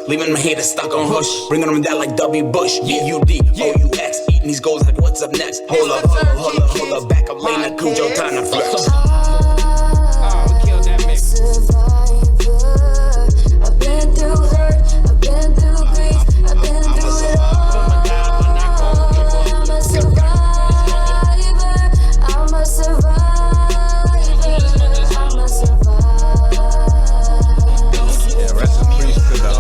Leaving my haters stuck on hush. Bringing them down like W. Bush. VUDOUX. Eating these goals like what's up next? Hold up, back up lane like Cujo, time to flex. I've been through hurt, I've been through grief, I've been through it all. I'm a survivor, I'm a survivor, I'm a survivor. Yeah, rest in peace to the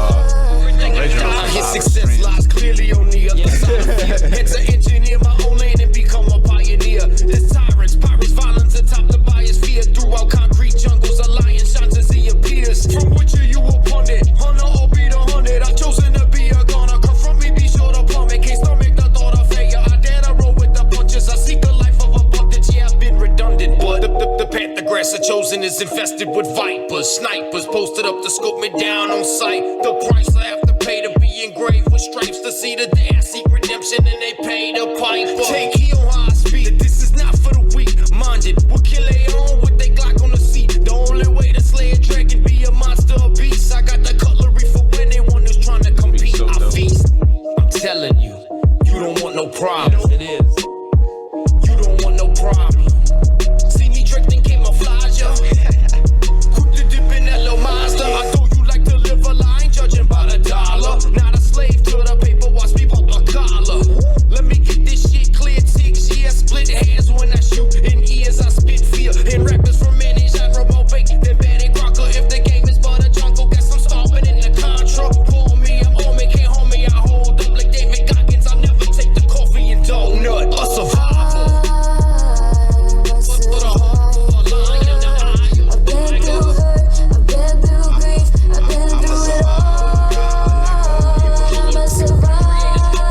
original. His success lies clearly on the other side. Had to engineer my own lane and become a pioneer. There's tyrants, pirates, violence atop the biosphere. Throughout concrete jungles, a lion shines as he appears. From which are you a pundit? Hunter or be the hunted? I've chosen to be a gunner. Confront me, be sure to plummet. Can't stomach the thought of failure. I dare to roll with the punches. I seek a life of abundance. Yeah, I've been redundant, but the panther grass I chosen is infested with vipers. Snipers posted up to scope me down on sight. The price I have to pay to be engraved with stripes to see the day I seek redemption and they pay the piper. Take heed on how I speak. This is not for the weak minded. We'll kill their own with they Glock on the seat. The only way to slay a dragon be a monster or beast. I got the cutlery for anyone who's trying to compete. So I feast. I'm telling you, you don't want no problems. It is. You don't want no problem. See me drifting camouflage, yo. Quick to dip in that little monster. I know you like to live a lie, ain't judging by the dollar. Not a slave to the paper, watch me pop a collar. Let me get this shit clear, ticks, yeah. Split hands when I shoot, in ears I spit fear. And rappers from any genre more fake than Betty Crocker. If the game is but a jungle, guess I'm stomping in the contra. Pull me, I'm on me, can't hold me, I hold up like David Goggins. I'll never take the coffee and donut. A survivor. I've been through hurt, I've been through grief, I've been through it all. I'm a survivor,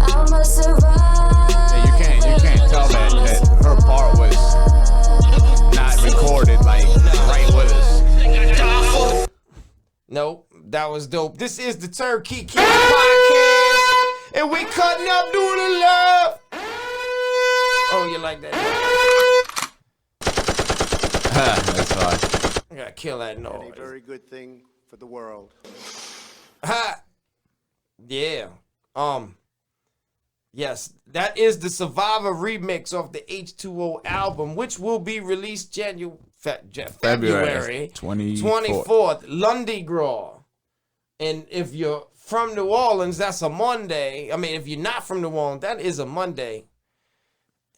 I'm a survivor. Yeah, you can't tell that her part was not recorded like right with us. Nope, that was dope. This is the Turkey Kid Podcast, and we cutting up doing the love. Oh, you like that? That's fine. I gotta kill that A noise. very good thing for the world. Ha! Yeah. Yes, that is the Survivor remix of the H2O album, which will be released February 24th. Lundy Gras. And if you're from New Orleans, that's a Monday. I mean, if you're not from New Orleans, that is a Monday.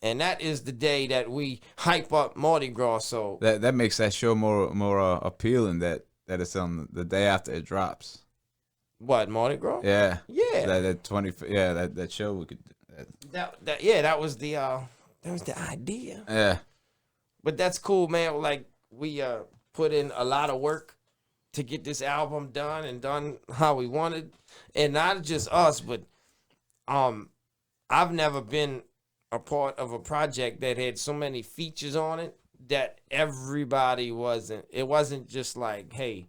And that is the day that we hype up Mardi Gras. So That makes that show more appealing that it's on the day after it drops. what, Mardi Gras? Yeah. Yeah. That show we could. That was the idea. Yeah. But that's cool, man. Like we put in a lot of work to get this album done and done how we wanted. And not just us, but I've never been a part of a project that had so many features on it that everybody it wasn't just like, hey,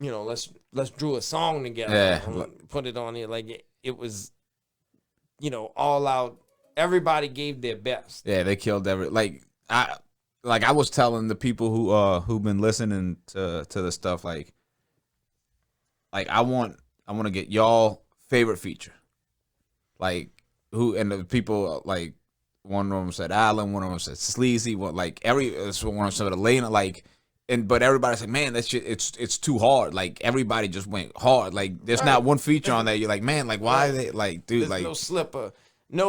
you know, let's do a song together and put it on here. Like it was, you know, all out. Everybody gave their best. Yeah, they killed I was telling the people who've been listening to the stuff like I want to get y'all favorite feature. Like who, and the people, like one of them said Allen, one of them said Sleazy, one of them said Elena, but everybody said, man, that shit, it's too hard. Like everybody just went hard. Like there's not one feature on that you're like, man, like why are they like, dude, There's like no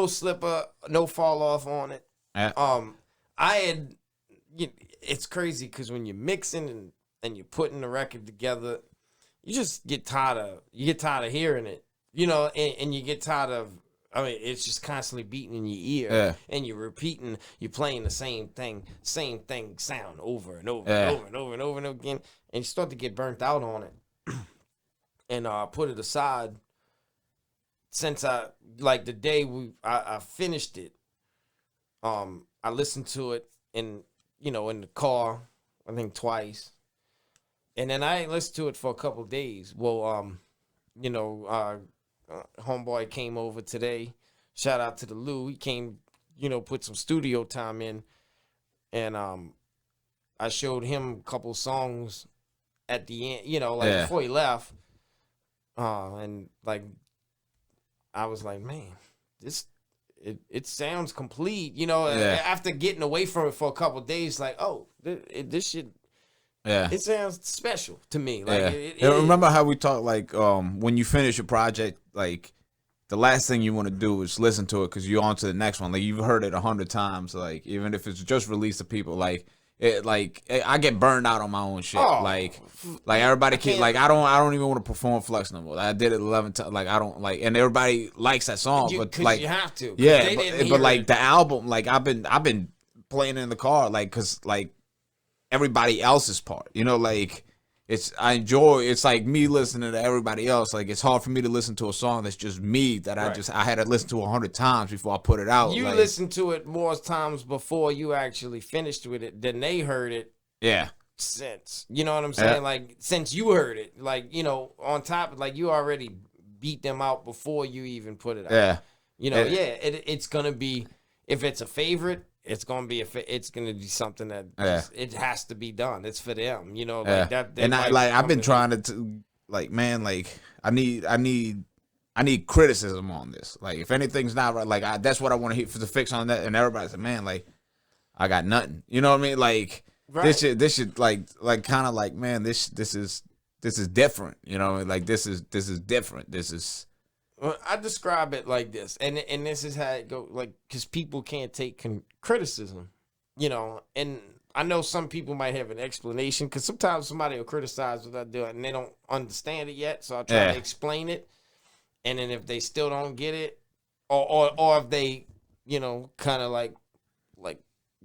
slipper, no fall off on it. It's crazy because when you're mixing and you're putting the record together, you just get tired of hearing it, you know, and you get tired of, I mean, it's just constantly beating in your ear, and you're playing the same thing sound over and over and over and over and over and over again, and you start to get burnt out on it, and put it aside. Since the day I finished it, I listened to it in the car, I think twice, and then I ain't listened to it for a couple of days. Well, homeboy came over today. Shout out to the Lou. He came, put some studio time in, and I showed him a couple songs at the end, you know, like Yeah. before he left. And like, I was like, man, it sounds complete, you know. Yeah. After getting away from it for a couple of days, like, oh, this shit, Yeah. it sounds special to me. Like, Yeah. Remember how we talked, like, when you finish a project, like, the last thing you want to do is listen to it because you're on to the next one. Like, you've heard it 100 times. Like, even if it's just released to people, like, I get burned out on my own shit. Oh, like everybody can't- like I don't even want to perform Flex no more. I did it 11 times. Like, I don't like, and everybody likes that song, but 'cause like you have to. 'Cause yeah, they didn't but hear like it. the album, like I've been playing in the car, like, cause like everybody else's part, you know, like I enjoy. It's like me listening to everybody else. Like, it's hard for me to listen to a song that's just me that I had to listen to 100 times before I put it out. You like, listened to it more times before you actually finished with it than they heard it yeah, since. You know what I'm saying? Yeah. Like, since you heard it, like, you know, on top of, like, you already beat them out before you even put it out. yeah, You know, Yeah. it's gonna be, if it's a favorite, it's gonna be it's gonna be something that Yeah. it has to be done. It's for them, you know, yeah. like that. And I've been trying to like, man, like I need criticism on this. Like, if anything's not right, like that's what I want to hear for the fix on that. And everybody's like, man, like I got nothing. You know what I mean? Like this should like kind of like, man, this is different. You know, like this is different. This is. Well, I describe it like this, and this is how it goes, like, because people can't take criticism, you know, and I know some people might have an explanation, because sometimes somebody will criticize what I do, and they don't understand it yet, so I'll try to explain it, and then if they still don't get it, or if they, you know, kind of like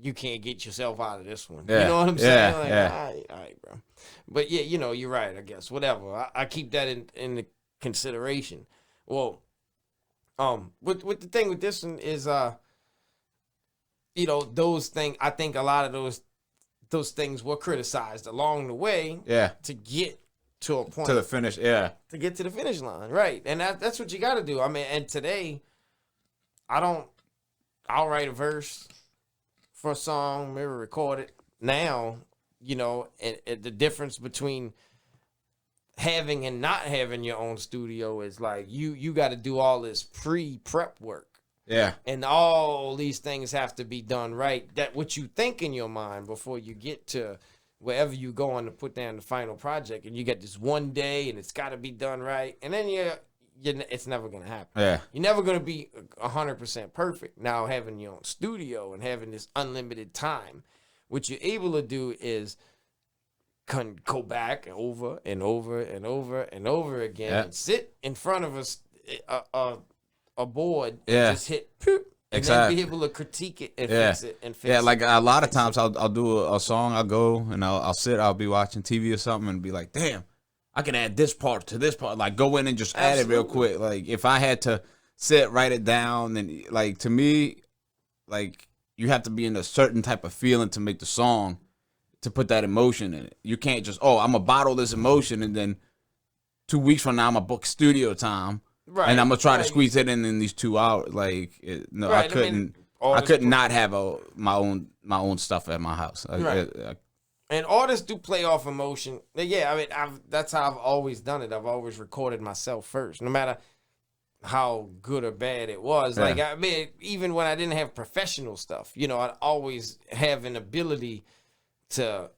you can't get yourself out of this one, you know what I'm saying? Like, all right, bro. But yeah, you know, you're right, I guess, whatever. I keep that in the consideration. Well, with the thing with this one is, you know, those things. I think a lot of those things were criticized along the way. Yeah. To get to a point. To the finish. Yeah. To get to the finish line, right? And that's what you got to do. I mean, and today, I'll write a verse for a song, maybe record it. Now, you know, and the difference between having and not having your own studio is like you got to do all this prep work, Yeah. and all these things have to be done right. That what you think in your mind before you get to wherever you going to put down the final project, and you get this one day and it's got to be done right, and then it's never gonna happen. Yeah. You're never gonna be 100% perfect. Now, having your own studio and having this unlimited time, what you're able to do is go back over and over and over and over again, and sit in front of a board and just hit poop, and then be able to critique it and fix it and fix it. Yeah, like a lot of times I'll do a song, I'll go and I'll be watching TV or something and be like, damn, I can add this part to this part. Like, go in and just add it real quick. Like, if I had to sit, write it down, and like, to me, like, you have to be in a certain type of feeling to make the song, to put that emotion in it. You can't just, I'm gonna bottle this emotion and then 2 weeks from now I'm gonna book studio time, and I'm gonna try to squeeze it in these 2 hours. Like, no, I couldn't. I could not have my own stuff at my house. And artists do play off emotion. Yeah, I mean, that's how I've always done it. I've always recorded myself first, no matter how good or bad it was. Like, I mean, even when I didn't have professional stuff, you know, I'd always have an ability to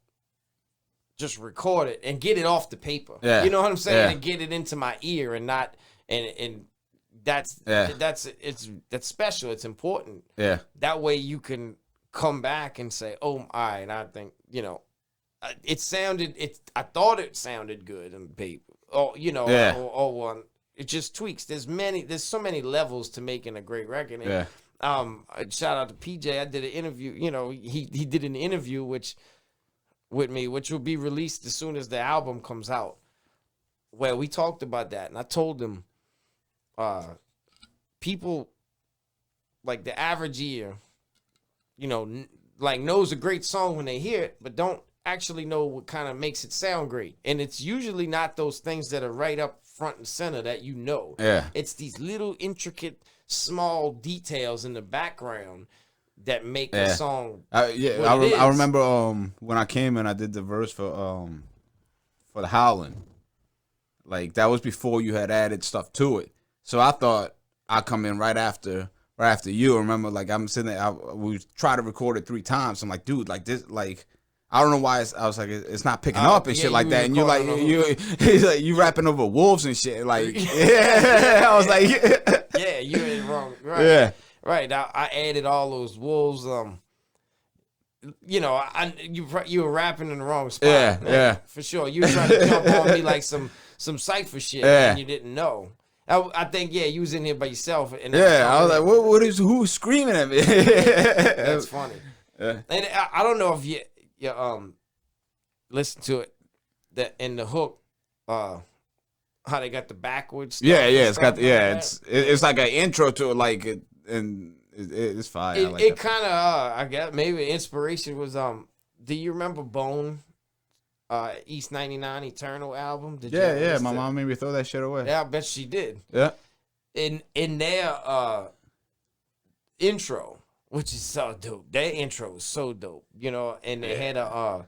just record it and get it off the paper. Yeah. You know what I'm saying? Yeah. And get it into my ear, and not and that's special. It's important. Yeah. That way you can come back and say, "Oh, all right, I think, you know, I thought it sounded good on paper." Or, you know, it just tweaks. There's so many levels to making a great record. And, shout out to PJ. I did an interview. You know, he did an interview with me, which will be released as soon as the album comes out, where we talked about that, and I told him, people, like, the average ear, you know, like, knows a great song when they hear it, but don't actually know what kind of makes it sound great. And it's usually not those things that are right up front and center that you know. Yeah. It's these little intricate, small details in the background that make the song. I remember when I came and I did the verse for for the Howlin'. Like that was before you had added stuff to it. So I thought I'd come in right after you. I remember, like I'm sitting there, we tried to record it 3 times. I'm like, dude, like this, like I don't know why. I was like, it's not picking up and shit like that. And you're like, he's like, you rapping over wolves and shit. Like, yeah, I was like, yeah, you ain't wrong. Right. Yeah. Right. I added all those wolves. You know, you were rapping in the wrong spot. Yeah, yeah. For sure. You were trying to jump on me like some cypher shit, and you didn't know. I think, yeah, you was in here by yourself. And I was like, who's screaming at me? That's funny. Yeah. And I don't know if you listen to it, that in the hook, how they got the backwards stuff. Yeah, it's got it's like an intro to it, like and it's fire. It kind of I guess maybe inspiration was do you remember Bone? East 99 Eternal album. Did you yeah. My mom made me throw that shit away. Yeah, I bet she did. Yeah. In their intro, which is so dope. Their intro was so dope, you know. And they had a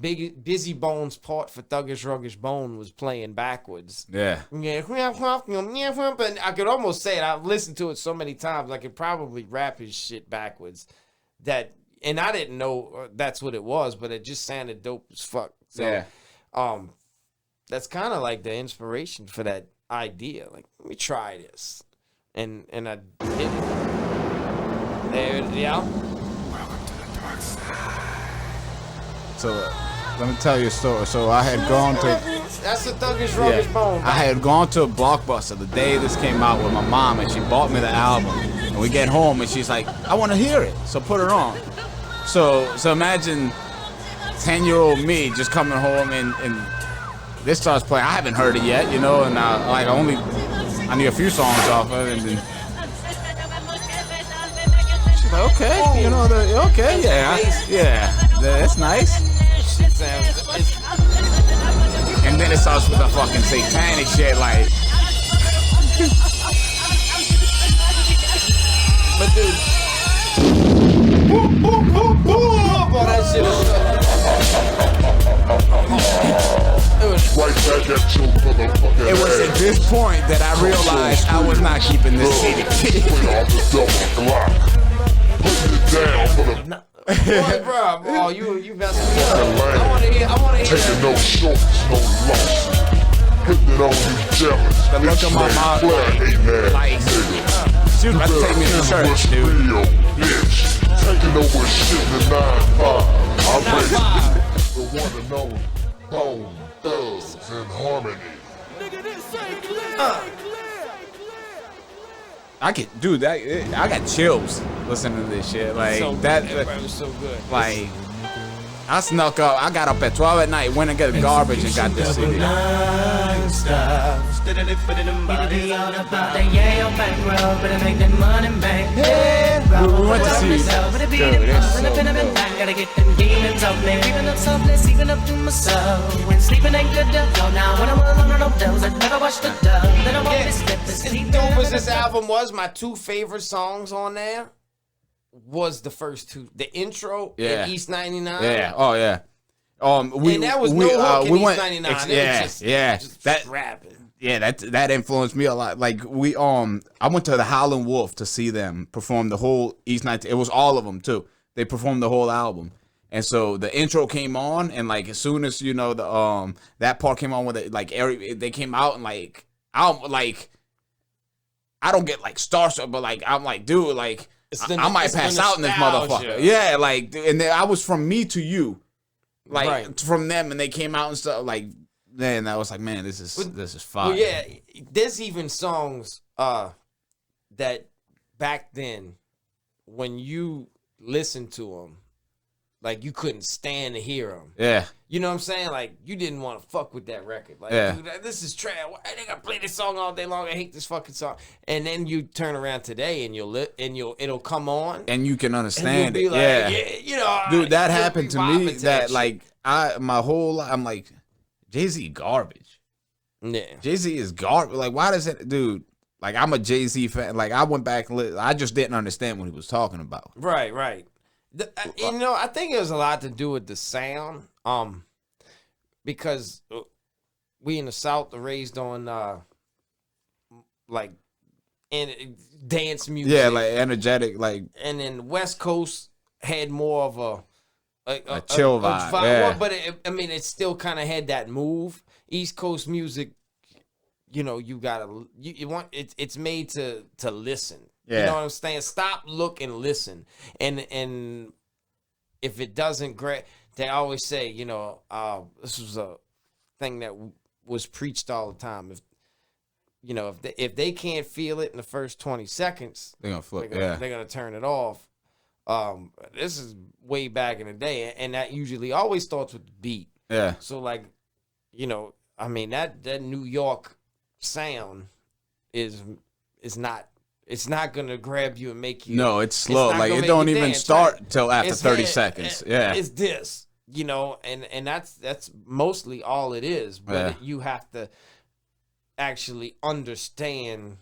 big Busy Bones part for Thuggish Ruggish Bone was playing backwards. Yeah. But I could almost say it. I've listened to it so many times. I could probably rap his shit backwards. And I didn't know that's what it was, but it just sounded dope as fuck. So, yeah. That's kind of like the inspiration for that idea. Like, let me try this, and I did it. There, yeah. So let me tell you a story. So I had gone to. That's the Thuggish Ruggish Bone. I had gone to a Blockbuster the day this came out with my mom, and she bought me the album. And we get home, and she's like, "I want to hear it," so put it on. So imagine 10-year-old me just coming home and this starts playing. I haven't heard it yet, you know, and I knew a few songs off of it, and then she's like, okay, you know, okay, yeah, that's nice. Shit sounds. And then it starts with the fucking satanic shit, like. But dude. Oh, that shit It was at this point that I realized I was not keeping this CD. Boy, bro, oh, you messing me up. I want to hear taking no shorts, no loss. Putting it on you jealous. The look of my mouth, like, she was about to take me to church, dude. Bitch. Taking over shit in the 9-5. I raised the one and only Bone Thugs in Harmony. I get, dude, I got chills listening to this shit. Like so that, good. It was so good. Like I snuck up. I got up at 12 at night, went and got the garbage and got this CD. We went to see. Dude, it's so dope. Gotta get them demons out there. Even up softness, even up to myself. When sleeping ain't good to go now. When I'm alone on hotels, I never watch the dove. Then I'm always sleep to sleep. Dope as this album was, my 2 favorite songs on there was the first 2. The intro in East 99. Yeah. Oh yeah. And that was no hook in East 99. Just that rapping. Yeah, that influenced me a lot. Like I went to the Howlin' Wolf to see them perform the whole East 19. It was all of them too. They performed the whole album, and so the intro came on, and like as soon as you know the that part came on with it, like they came out and like I don't get like starstruck, but like I'm like, dude, like I might pass out in this motherfucker. Yeah, like, and then I was from Me to You, like from them, and they came out and stuff like. Then I was like, man, this is fire. Well, yeah, there's even songs that back then, when you listened to them, like you couldn't stand to hear them. Yeah, you know what I'm saying? Like you didn't want to fuck with that record. Like, dude, this is trash. Why they gotta play this song all day long? I hate this fucking song. And then you turn around today and it'll come on and you can understand it. Like, yeah, you know, dude, that happened to me. That like my whole life, I'm like. Jay-Z garbage. Yeah. Jay-Z is garbage. Like, why does it, dude? Like, I'm a Jay-Z fan. Like, I went back and I just didn't understand what he was talking about. Right. You know, I think it was a lot to do with the sound. because we in the South are raised on like dance music. Yeah, like energetic, like and then the West Coast had more of a chill vibe. Yeah. Well, but I mean, it still kind of had that move. East Coast music, you know, you gotta you want it's made to listen. Yeah. You know what I'm saying? Stop, look, and listen. And if it doesn't grab, they always say, you know, this was a thing that was preached all the time. If you know, if they can't feel it in the first 20 seconds, they're gonna flip. they're gonna turn it off. This is way back in the day, and that usually always starts with the beat. Yeah. So like, you know, I mean that New York sound is not. It's not gonna grab you and make you. No, it's slow. not Like gonna it make don't you even dance, start right? till after It's 30 here, seconds. and Yeah. it's this, you know, and that's mostly all it is. But Yeah. you have to actually understand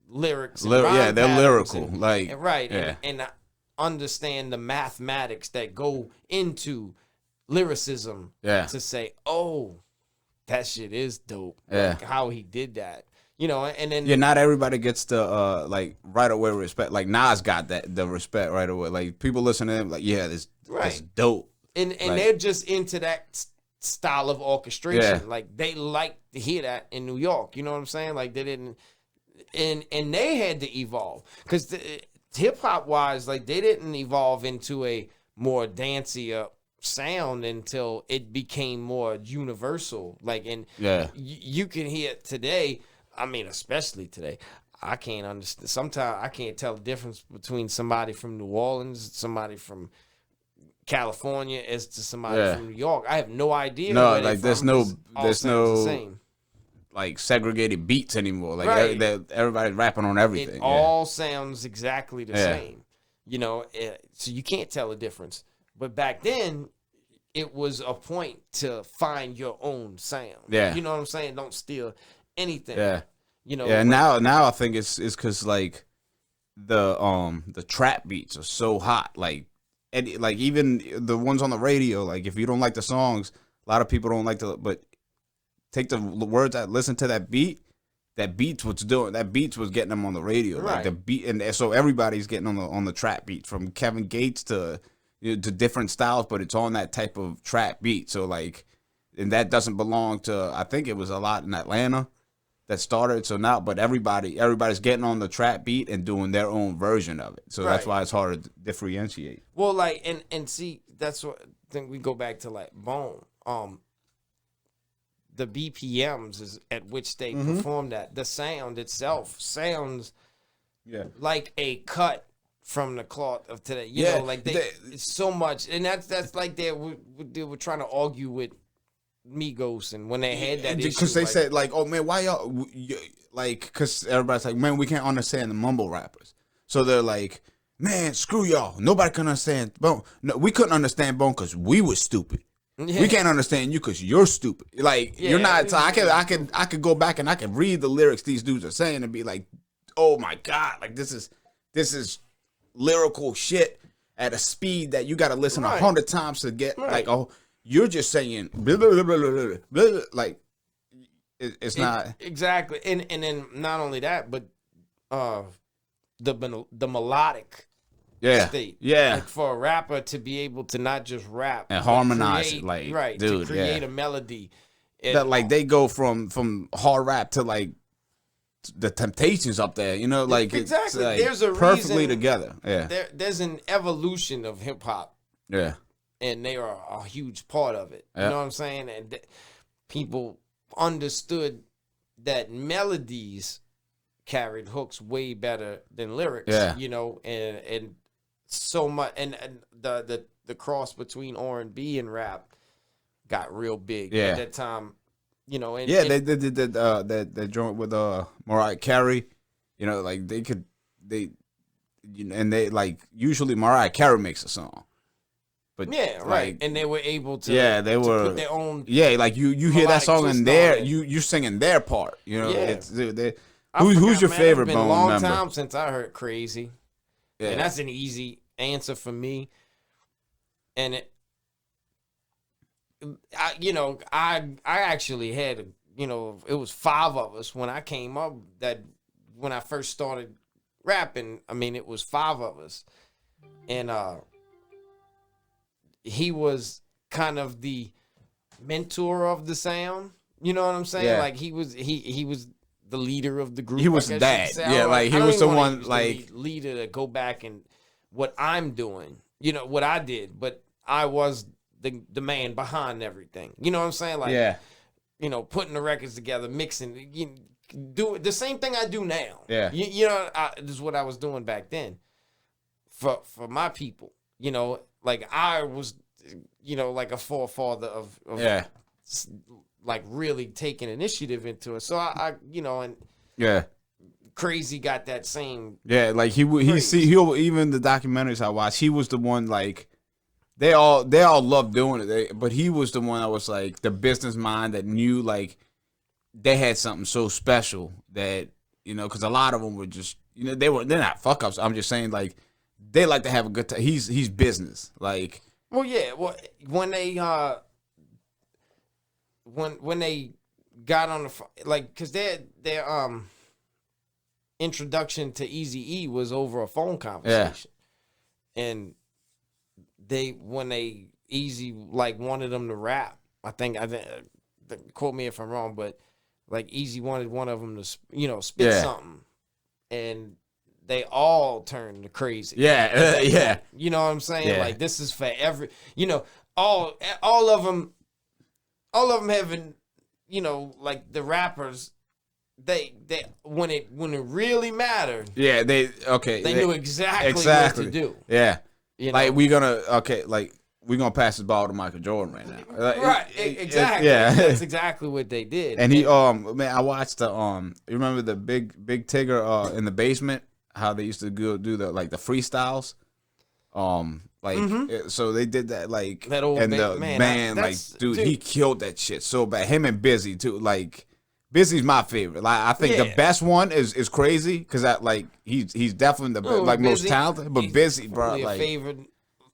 lyrics. And Yeah, rhyme they're patterns lyrical. and- Like and right, yeah. and understand the mathematics that go into lyricism. Yeah. To say, oh, that shit is dope. Yeah. Like how he did that. You know, and then Yeah, not everybody gets the like right away respect. Like Nas got the respect right away. Like people listen to him, like yeah, this Right. dope. and like- they're just into that style of orchestration. Yeah. Like they like to hear that in New York. You know what I'm saying? Like they didn't, and they had to evolve because hip hop wise, like they didn't evolve into a more dancier sound until it became more universal. Like and Yeah. you can hear it today. I mean, especially today. I can't understand. Sometimes I can't tell the difference between somebody from New Orleans, somebody from California, as to somebody Yeah. from New York. I have no idea. No, where they like, there's from, no- 'cause all there's sounds the no- same. Like segregated beats anymore. Like Right. everybody's rapping on everything. It Yeah. all sounds exactly the Yeah. same. You know, so you can't tell the difference. But back then, it was a point to find your own sound. Yeah. You know what I'm saying? Don't steal anything. Yeah. You know. Yeah, like- now I think it's because like the trap beats are so hot, like and like even the ones on the radio, like if you don't like the songs, a lot of people don't like the but take the words out, listen to that beat. That beats was getting them on the radio, like the Right. beat, and so everybody's getting on the trap beat from Kevin Gates to different styles, but it's on that type of trap beat. So like, and that doesn't belong to. I think it was a lot in Atlanta that started. So now, but everybody's getting on the trap beat and doing their own version of it. So that's Right. why it's hard to differentiate. Well, like, and see, that's what I think we go back to like Bone. The BPMs is at which they perform that. The sound itself sounds like a cut from the cloth of today. You Yeah, know, like it's so much, and that's like they were trying to argue with Migos, and when they had that issue, Because they like, said like, oh man, why y'all like? Because everybody's like, man, we can't understand the mumble rappers. So they're like, man, screw y'all. Nobody can understand Bone. No, we couldn't understand Bone because we was stupid. Yeah. We can't understand you because you're stupid. Like you're not. So I could go back and I could read the lyrics these dudes are saying and be like, oh my god, like this is lyrical shit at a speed that you got to listen 100 times to get. Like, oh, you're just saying blah, blah, blah, blah, blah, blah. Like it's not exactly. And then not only that, but the melodic state. Yeah. Like for a rapper to be able to not just rap And but harmonize it, create- like, to dude, create yeah. a melody. that like they go from hard rap to like the Temptations up there, you know, like Exactly. It's like There's a perfectly reason together. Yeah. There's an evolution of hip hop, Yeah. and they are a huge part of it. Yeah. You know what I'm saying? And people understood that melodies carried hooks way better than lyrics. Yeah. You know, and so much, and the cross between R&B and rap got real big Yeah. at that time. You know, and Yeah, and, they did that joint with Mariah Carey. You know, like and they like usually Mariah Carey makes a song. But yeah, right. like, And they were able to they were put their own. Yeah, like you hear that melodic song twist and on there it. you singing their part. You know, Yeah. it's I who's forgot, your man. favorite It's been a Bone long member? time since I heard Crazy. Yeah. And that's an easy answer for me. And I actually had, it was 5 of us when I came up. That when I first started rapping, I mean, it was 5 of us, and he was kind of the mentor of the sound. You know what I'm saying? Yeah. Like he was the leader of the group. He was I guess dad. you could say. Yeah, like, he was the one, like- leader to go back and what I'm doing. What I did, but I was the man behind everything. You know what I'm saying? Like, Yeah. Putting the records together, mixing, do the same thing I do now. Yeah. This is what I was doing back then for my people. Like I was, like a forefather of Yeah. like really taking initiative into it. So I and Yeah. Crazy got that same. Yeah, like he Praise. even the documentaries I watched, he was the one, like, they all loved doing it, but he was the one that was like the business mind that knew, like, they had something so special that, because a lot of them were just, they're not fuck ups. I'm just saying, like, they like to have a good time. He's business, like. Well, yeah. Well, when they when they got on the like, because their introduction to Eazy-E was over a phone conversation, and when Eazy like wanted them to rap. I think quote me if I'm wrong, but like Eazy wanted one of them to spit something, and they all turned crazy. Yeah, yeah. You know what I'm saying? Yeah. Like this is for every, all of them having, like the rappers, they when it really mattered, Yeah, they knew exactly what to do. Yeah, You like know? we're gonna pass the ball to Michael Jordan right now. Right, exactly. Yeah, That's exactly what they did. and he man, I watched the you remember the big Tigger in the basement, how they used to do the freestyles, so they did that, like, That old and man, the man, man, like, dude, he killed that shit so bad. Him and Busy too, like. Busy's my favorite. Like, I think the best one is Crazy, because he's definitely the most Busy, talented. But he's Busy, bro, probably a like,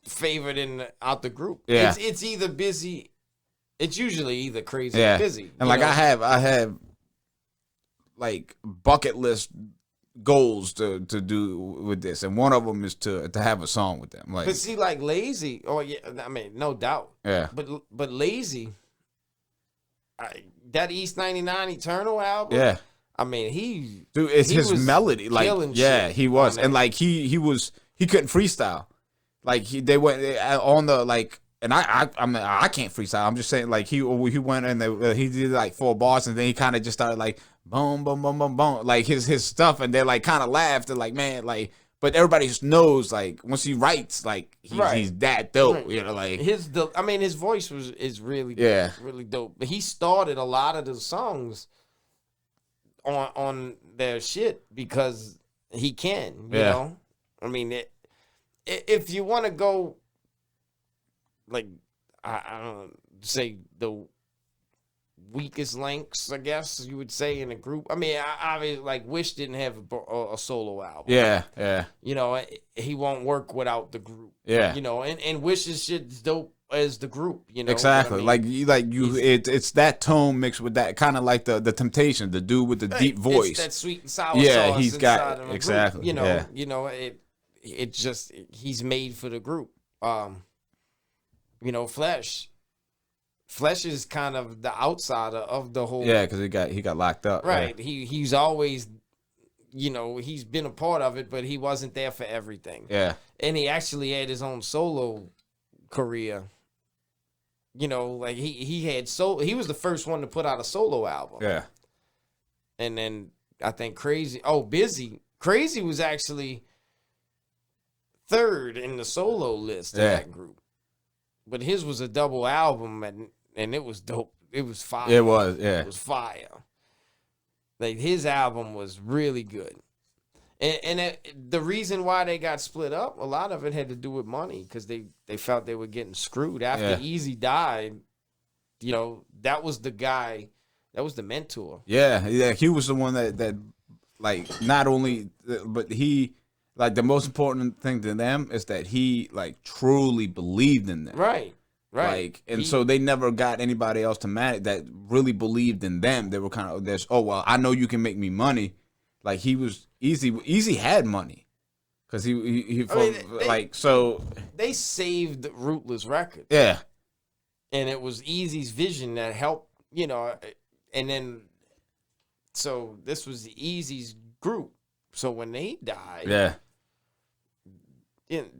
favorite out the group. Yeah. It's either Busy. It's usually either Crazy yeah, or Busy. and like I have like bucket list goals to do with this, and one of them is to have a song with them. Like, But see, like Lazy. Oh yeah, I mean, no doubt. yeah, But Lazy. That East 99 Eternal album. yeah. I mean, Dude, it's he his was melody. Like, killing yeah, shit he was, on and that. like he couldn't freestyle. Like they went on the, like, and I mean, I can't freestyle. I'm just saying, like, he went and he did like 4 bars, and then he kind of just started like boom, boom, boom, boom, boom, like his stuff, and they like kind of laughed and like, man, like, but everybody just knows, like, once he writes, like, he's that dope, Right. like his voice is really really dope. But he started a lot of the songs on their shit because he can, you know. I mean, if you want to go, like, I don't know, say the weakest links, I guess you would say, in a group. I mean, I like Wish didn't have a solo album. yeah. He won't work without the group. Yeah. And Wish's shit's dope as the group. Exactly. what I mean? Like it's that tone mixed with that kind of like the Temptation, the dude with the deep voice. It's that sweet and sour Yeah, sauce he's inside got- of a exactly, group. yeah. It just, he's made for the group. Flesh is kind of the outsider of the whole. Yeah, because he got locked up. Right. He's always, he's been a part of it, but he wasn't there for everything. Yeah. And he actually had his own solo career. Like he was the first one to put out a solo album. Yeah. And then I think Crazy was actually third in the solo list of that group. But his was a double album, and it was dope. It was fire. It was, yeah. It was fire. Like, his album was really good. And the reason why they got split up, a lot of it had to do with money, because they felt they were getting screwed. After Eazy died, that was the guy, that was the mentor. Yeah, he was the one that like, not only, but he, like, the most important thing to them is that he, like, truly believed in them. Right. Right. Like, and so they never got anybody else to manage that really believed in them. They were kind of this. Oh well, I know you can make me money. Like he was Easy. Easy had money because they saved Rootless Records. Yeah. And it was Easy's vision that helped, you know, and then so this was Easy's group. So when they died,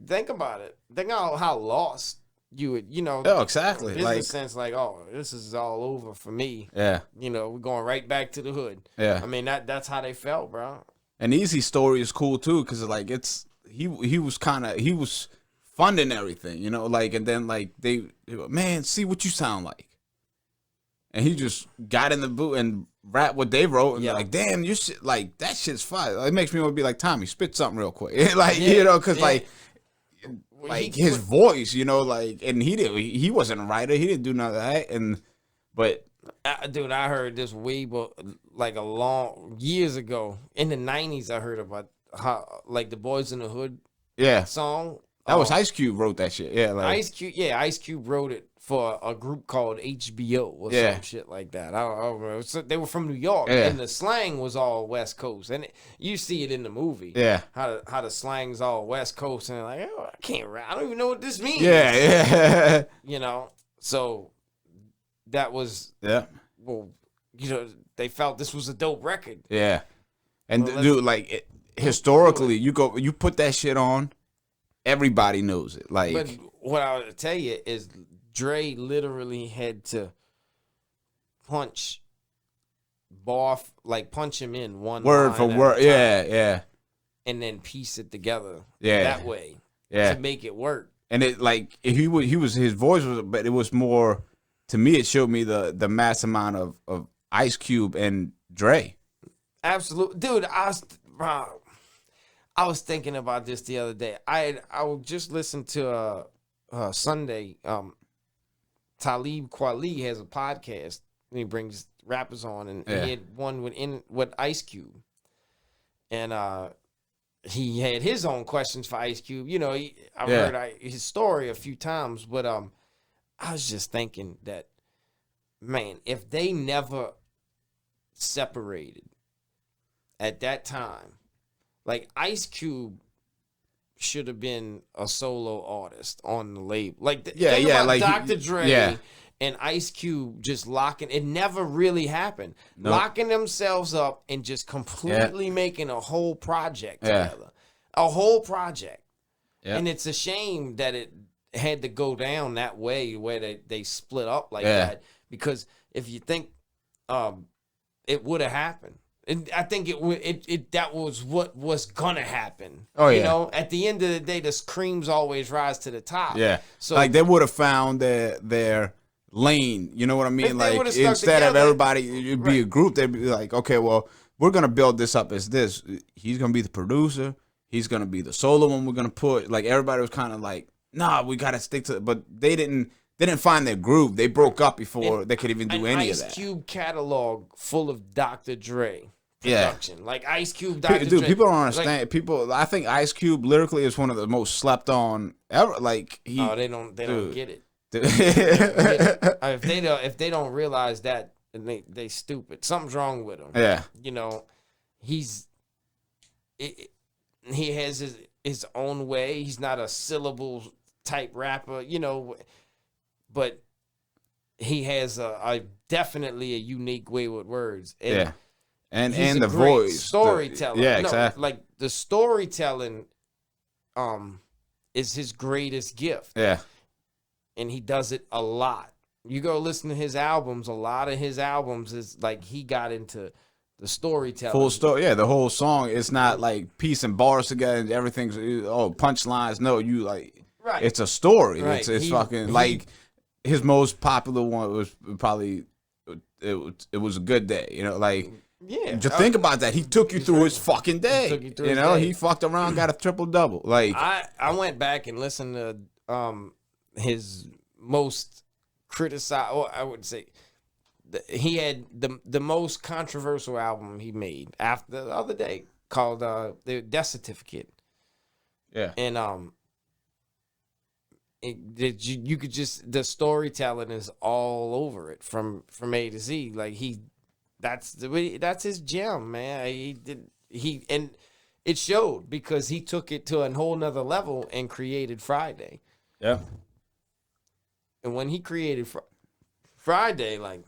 think about it. Think how lost you would, you know. Oh, exactly. Business sense, like, oh, this is all over for me. Yeah. You know, we're going right back to the hood. Yeah. I mean, that's how they felt, bro. And Easy's story is cool too, because like he was funding everything, you know, like, and then like they man, see what you sound like. And he just got in the booth and rapped what they wrote, and like, damn, your shit, like that shit's fire. Like, it makes me want to be like, Tommy, spit something real quick, like you know, because like his voice, you know, like, and he wasn't a writer, he didn't do none of that, but dude, I heard this like years ago in the 90s. I heard about how like the Boys in the Hood song. That was Ice Cube wrote that shit. Yeah, like Ice Cube wrote it for a group called HBO or some shit like that. I don't remember. So they were from New York, and the slang was all West Coast, and you see it in the movie. Yeah, how the slang's all West Coast, and like, oh, I can't rap. I don't even know what this means. Yeah. You know, so that was well, you know, they felt this was a dope record. Yeah, and dude, like historically, you put that shit on. Everybody knows it. Like, but what I would tell you is, Dre literally had to punch him in one word for word. Yeah, and then piece it together. that way. To make it work. And it like his voice was, but it was more. To me, it showed me the mass amount of Ice Cube and Dre. Absolutely, dude. I was thinking about this the other day. I just listened to Sunday. Talib Kweli has a podcast and he brings rappers on, and he had one with Ice Cube, and he had his own questions for Ice Cube. You know, I've heard his story a few times, but I was just thinking that, man, if they never separated at that time. Like, Ice Cube should have been a solo artist on the label. Like, like Dr. Dre and Ice Cube just locking. It never really happened. Nope. Locking themselves up and just completely making a whole project together. A whole project. Yeah. And it's a shame that it had to go down that way, where they split up like that. Because if you think it would have happened. And I think that was what was gonna happen. Oh yeah. You know, at the end of the day, the creams always rise to the top. Yeah. So like they would have found their lane. You know what I mean? Like instead of everybody, it'd be a group. They'd be like, okay, well, we're gonna build this up as this. He's gonna be the producer. He's gonna be the solo one. We're gonna put like everybody was kind of like, nah, we gotta stick to it. But they didn't find their groove. They broke up before they could even do any of that. Ice Cube catalog full of Dr. Dre production. Like Ice Cube, Dr. Dre. Dude, people don't understand. Like, I think Ice Cube lyrically is one of the most slept on ever. Like they don't get it. If they don't realize that, then they stupid. Something's wrong with him. Yeah. You know, he has his own way. He's not a syllable type rapper, you know. But he has a definitely a unique way with words. And and the voice. Storytelling. Exactly. Like the storytelling is his greatest gift. Yeah. And he does it a lot. You go listen to his albums, a lot of his albums is like he got into the storytelling. Full story. Yeah, the whole song. It's not like piece and bars together and everything's punchlines. No, you like it's a story. Right. It's fucking like his most popular one was probably it was a good day, you know, like just think about that. He took you through his fucking day. You know, he fucked around, got a triple double. Like I went back and listened to his most criticized, or I would say he had the most controversial album he made after the other day called the Death Certificate. Yeah. And you could just the storytelling is all over it from A to Z. Like that's his gem, man. And it showed because he took it to a whole nother level and created Friday. Yeah. And when he created Friday, like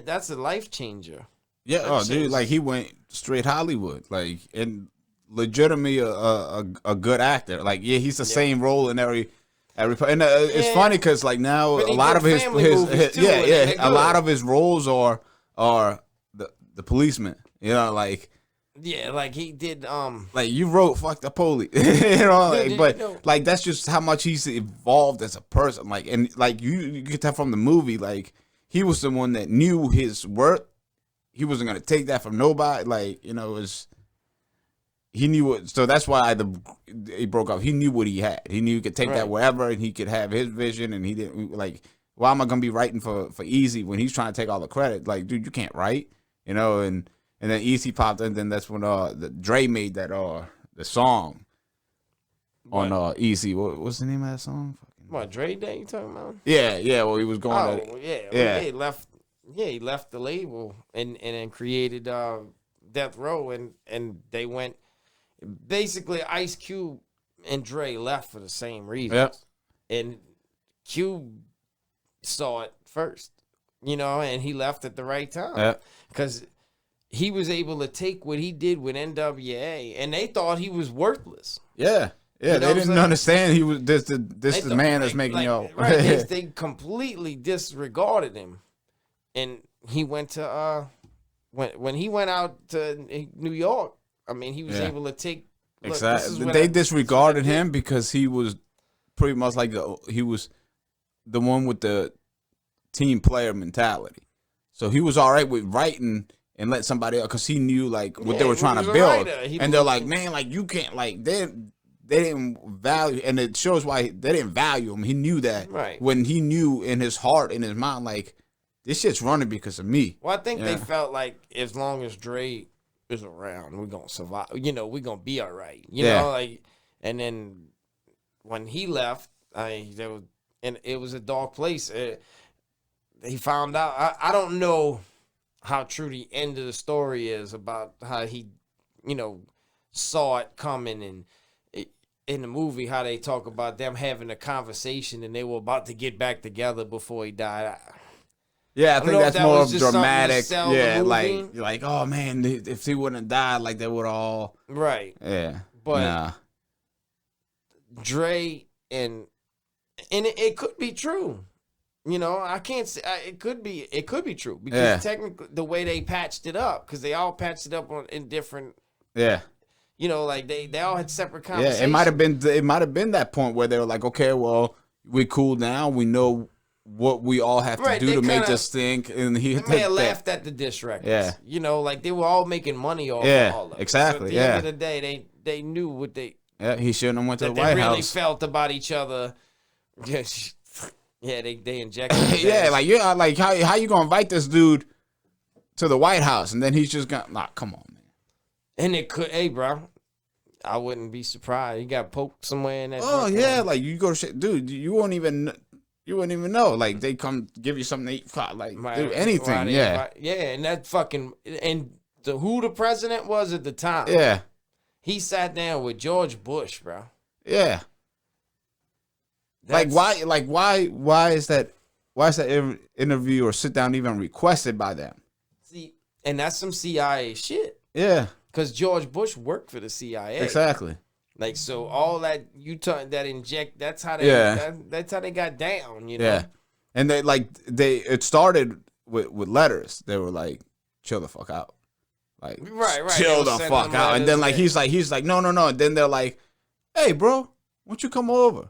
that's a life changer. Yeah, oh, dude, like he went straight Hollywood, like, and legitimately a good actor. Like, yeah, he's the same role in every. And it's funny because like now a lot of his a lot of his roles are the policeman. You know, like. Yeah, like he did. Like you wrote "fuck the police," you know. Like, but like that's just how much he's evolved as a person. Like, and like you could tell from the movie, like he was the one that knew his worth. He wasn't gonna take that from nobody. Like, you know, he knew what. So that's why he broke up. He knew what he had. He knew he could take that wherever, and he could have his vision. And he didn't like. Why am I gonna be writing for Easy when he's trying to take all the credit? Like, dude, you can't write. You know, and then Easy popped in. And then that's when the Dre made that the song on Easy. What's the name of that song? What, Dre Day you talking about? Yeah. Well, he was going. He left. Yeah, he left the label and then created Death Row, and they went. Basically, Ice Cube and Dre left for the same reasons. Yep. And Cube saw it first, you know, and he left at the right time because he was able to take what he did with NWA, and they thought he was worthless. Yeah. Yeah, you know they didn't understand he was this the man that's making y'all. Right, they completely disregarded him, and he went to when he went out to New York. I mean, he was able to take. Look, exactly, they disregarded him because he was pretty much like he was the one with the team player mentality. So he was all right with writing and let somebody else because he knew like what they were trying to build, and they're like, man, like you can't like they didn't value, and it shows why they didn't value him. He knew that when he knew in his heart, in his mind, like this shit's running because of me. Well, I think they felt like as long as Dre is around, we're gonna survive. You know, we're gonna be all right. You know, like, and then when he left, it was a dark place. He found out. I don't know how true the end of the story is about how he, you know, saw it coming, and in the movie how they talk about them having a conversation and they were about to get back together before he died. Yeah, I think that's more dramatic. Yeah, like, oh man, if he wouldn't have died, like they would all. Right. Yeah. But Dre and it could be true. You know, I can't say it could be true because technically the way they patched it up, because they all patched it up in different. Yeah. You know, like they all had separate conversations. Yeah, it might have been that point where they were like, okay, well, we're cool now. We know what we all have to do to make this thing, and he laughed at the diss records. Yeah, you know, like they were all making money off all of it. Exactly. So at the end of the day, they knew what they. Yeah, he shouldn't have went to the White House. They really felt about each other. Yeah, they injected. like how you gonna invite this dude to the White House and then he's just gonna come on, man. And it could, hey, bro, I wouldn't be surprised. He got poked somewhere in that. Oh yeah, like you go to shit, dude. You wouldn't even know. Like they come give you something to eat, like do anything. Yeah, and that fucking who the president was at the time. Yeah, he sat down with George Bush, bro. Yeah. Why is that interview or sit down even requested by them? See, and that's some CIA shit. Yeah. Because George Bush worked for the CIA. Exactly. Like, so all that that's how they that's how they got down, you know. Yeah. And it started with letters. They were like, chill the fuck out. Like right. Chill the fuck out. And then like he's like, no. And then they're like, hey bro, why don't you come over?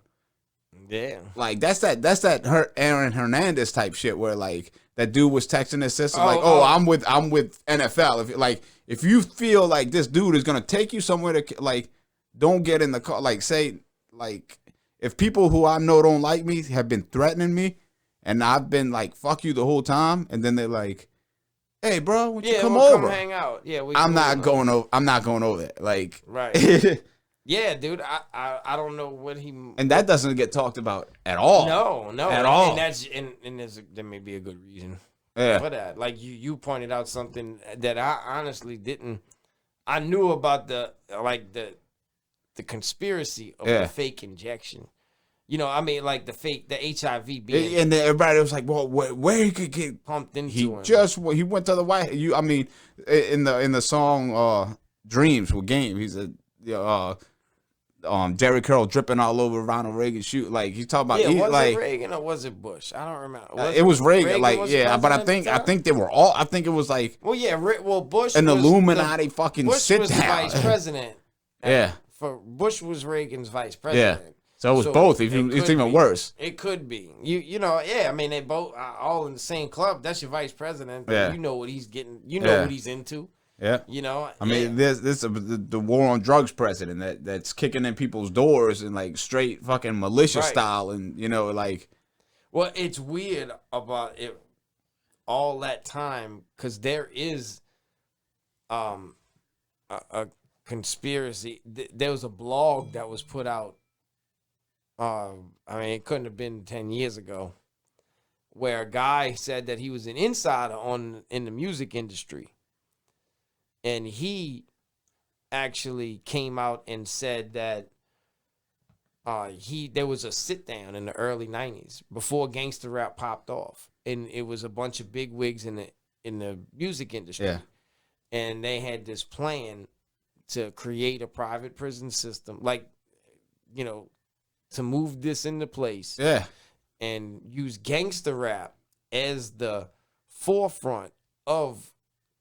Yeah, like that's that Aaron Hernandez type shit where like that dude was texting his sister I'm with NFL. If you feel like this dude is gonna take you somewhere to like, don't get in the car. Like say like if people who I know don't like me have been threatening me, and I've been like fuck you the whole time, and then they're like, hey bro, why don't you come over? Come hang out. Yeah, I'm not going over there. Like right. Yeah, dude. I don't know what he. And that doesn't get talked about at all. No, at all. And that's and there may be a good reason Yeah. for that. Like you pointed out something that I honestly didn't. I knew about the conspiracy of the fake injection. You know, I mean, like the HIV being, and then everybody was like, "Well, where he could get pumped into him." He went to the White. I mean, in the song "Dreams" with Game, he said, Jerry Curl dripping all over Ronald Reagan's shoe. Like he's talking about, was like it Reagan or was it Bush? I don't remember. it was Reagan. Like was but president I think they were all. I think it was like Bush an was Illuminati fucking Bush sit was down. the vice president. Yeah. For Bush was Reagan's vice president. Yeah. So it was both. It's could even be. worse. It could be. You know, yeah. I mean, they both are all in the same club. That's your vice president. Yeah. You know what he's getting. You know what he's into. Yeah. You know. I mean, this the war on drugs president that's kicking in people's doors and like straight fucking militia style, and you know, like. Well, it's weird about it all that time because there is a conspiracy. There was a blog that was put out. I mean, it couldn't have been 10 years ago, where a guy said that he was an insider in the music industry, and he actually came out and said that there was a sit down in the early 90s before gangster rap popped off, and it was a bunch of big wigs in the music industry, and they had this plan to create a private prison system, like, you know, to move this into place, and use gangster rap as the forefront of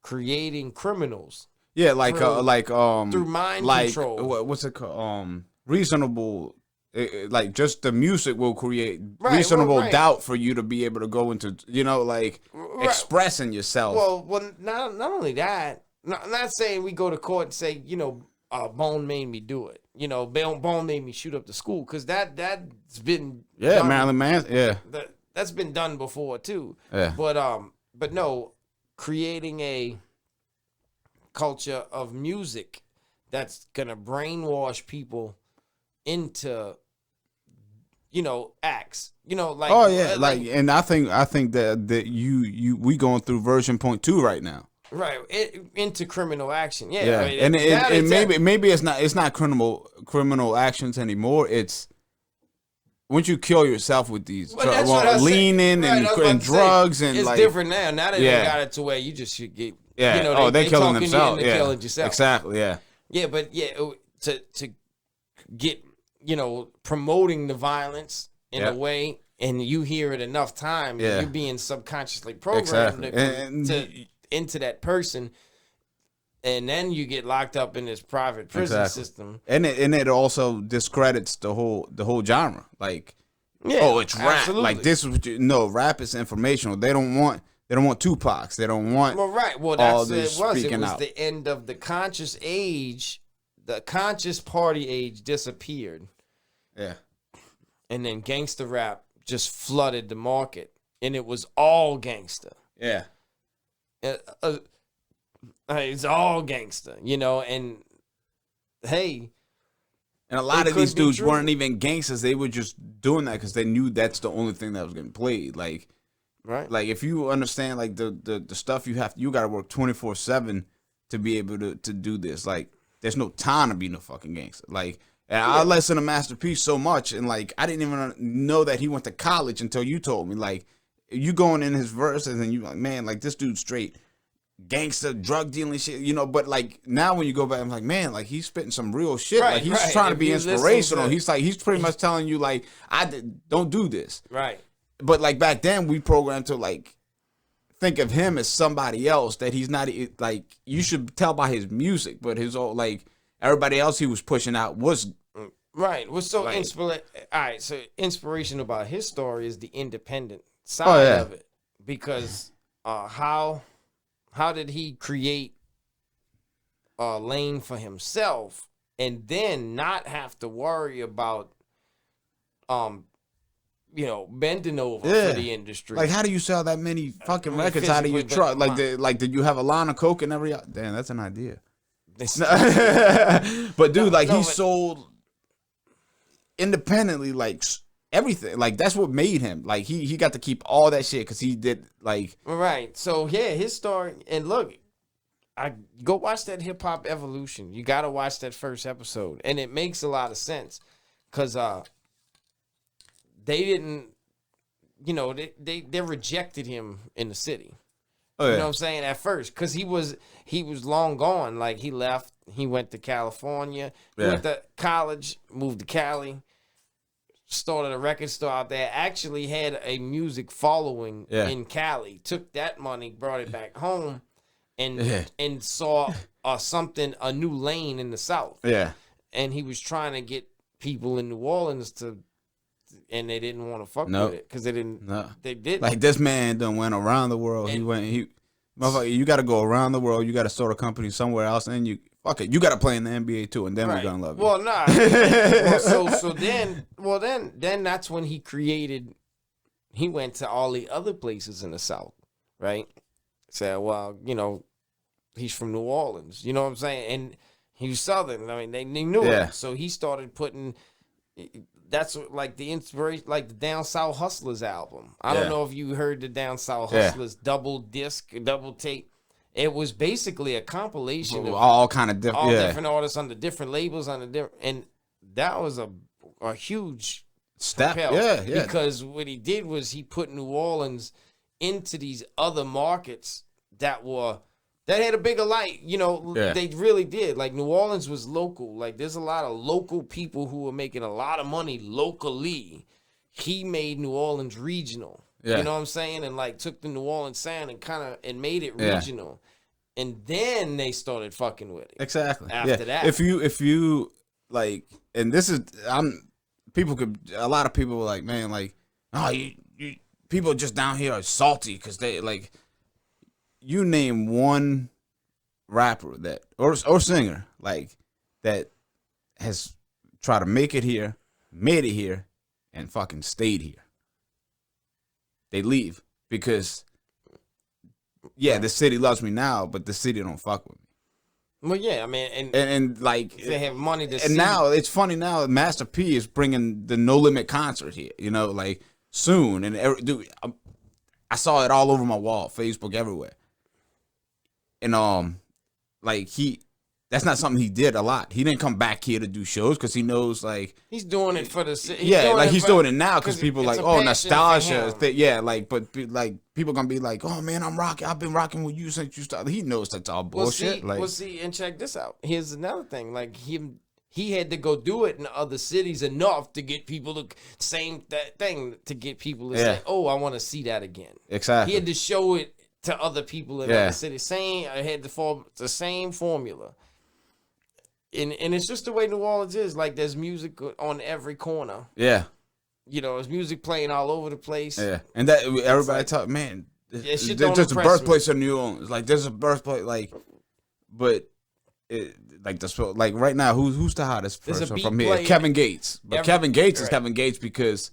creating criminals. Yeah, through mind control. What's it called? Reasonable. Like just the music will create reasonable doubt for you to be able to go into, you know, like expressing yourself. Well, not only that. I'm not saying we go to court and say, you know, Bone made me do it. You know, Bone made me shoot up the school, because that's been done. Marilyn Manson, that's been done before too. Yeah. But no, creating a culture of music that's gonna brainwash people into, you know, acts. You know, like and I think that we going through version 0.2 right now. Right, into criminal action. Yeah, yeah. I mean, and maybe it's not criminal actions anymore. It's once you kill yourself with these leaning and drugs and it's like different now. Now that they got it to where you just should get you know they're killing themselves. Killing yourself. Exactly. Yeah. Yeah, but to get, you know, promoting the violence in a way, and you hear it enough times, you're being subconsciously programmed into that person, and then you get locked up in this private prison system. And it also discredits the whole genre. Like, it's rap. Absolutely. Like this is rap is informational. They don't want Tupacs. They don't want that's it was the end of the conscious age. The conscious party age disappeared. Yeah. And then gangster rap just flooded the market, and it was all gangster. Yeah. It's all gangster, you know, and hey. And a lot of these dudes weren't even gangsters. They were just doing that because they knew that's the only thing that was getting played. Like, like if you understand, like the stuff you got to work 24/7 to be able to do this. Like, there's no time to be no fucking gangster. Like, and I listen to Master P so much, and like I didn't even know that he went to college until you told me. Like, you going in his verses and you like, man, like this dude's straight gangster, drug dealing shit, you know. But like now when you go back, I'm like, man, like he's spitting some real shit. Like he's trying to be inspirational. He's pretty much telling you like, don't do this. Right. But like back then we programmed to like think of him as somebody else that he's not. Like you should tell by his music, but his old like everybody else he was pushing out was right. Was so all right. So inspiration about his story is the independent side of it, because how did he create a lane for himself and then not have to worry about you know, bending over for the industry? Like, how do you sell that many fucking records out of your truck? Like, did you have a line of coke and every? Damn, that's an idea. But dude, like he but- sold independently, like everything. Like that's what made him. Like he got to keep all that shit because he did like Right. So yeah, his story. And look, I go watch that Hip Hop Evolution. You got to watch that first episode, and it makes a lot of sense because they didn't, you know, they rejected him in the city. oh yeah. You know what I'm saying? At first, because he was long gone. Like he left, he went to California, he Yeah. went to college, moved to Cali, started a record store out there. Actually had a music following Yeah. in Cali. Took that money, brought it back home, and Yeah. and saw a new lane in the South. Yeah. And he was trying to get people in New Orleans to, and they didn't want to fuck Nope. with it because they didn't. No. They didn't. Like this man done went around the world. Motherfucker, you got to go around the world. You got to start a company somewhere else, and you fuck it. You got to play in the NBA too, and then we're gonna love you. Well, nah. Then that's when he created. He went to all the other places in the South, right? Said, well, you know, he's from New Orleans. You know what I'm saying? And he was Southern. I mean, they knew Yeah. it. So he started putting. That's like the inspiration, like the Down South Hustlers album. I Yeah. don't know if you heard the Down South Yeah. Hustlers double disc, double tape. It was basically a compilation of all kind of different. all Yeah. different artists under different labels, and that was a huge Step. propel. Yeah. Because what he did was he put New Orleans into these other markets that had a bigger light. You know, Yeah. they really did. Like New Orleans was local. Like there's a lot of local people who were making a lot of money locally. He made New Orleans regional. Yeah. You know what I'm saying? And like took the New Orleans sound and made it Yeah. regional. And then they started fucking with it. Exactly. After that. If you like, and this is a lot of people were like, man, like, oh, you people just down here are salty because they like. You name one rapper that or singer like that has tried to make it here, made it here, and fucking stayed here. They leave because the city loves me now, but the city don't fuck with me. Well, yeah, I mean, And like they have money to see. and now it's funny now Master P is bringing the No Limit concert here, you know, like soon. And dude, I saw it all over my wall, Facebook, everywhere. And like that's not something he did a lot. He didn't come back here to do shows because he knows like he's doing it for the city. he's doing it now because people it's like a passion nostalgia. for him. Like people gonna be like, oh man, I've been rocking with you since you started. He knows that's all bullshit. And check this out. Here's another thing. Like he had to go do it in other cities enough to get people to to get people to say, oh, I want to see that again. Exactly. He had to show it to other people in Yeah. other cities. I had to follow the same formula. And it's just the way New Orleans is. Like there's music on every corner. Yeah. You know, there's music playing all over the place. Yeah, and that everybody like- talk, man. shit don't There's a impress birthplace of New Orleans. Like there's a birthplace, but like right now, who's the hottest There's a person beat from here? playing Kevin Gates, but Kevin Gates is right. Kevin Gates because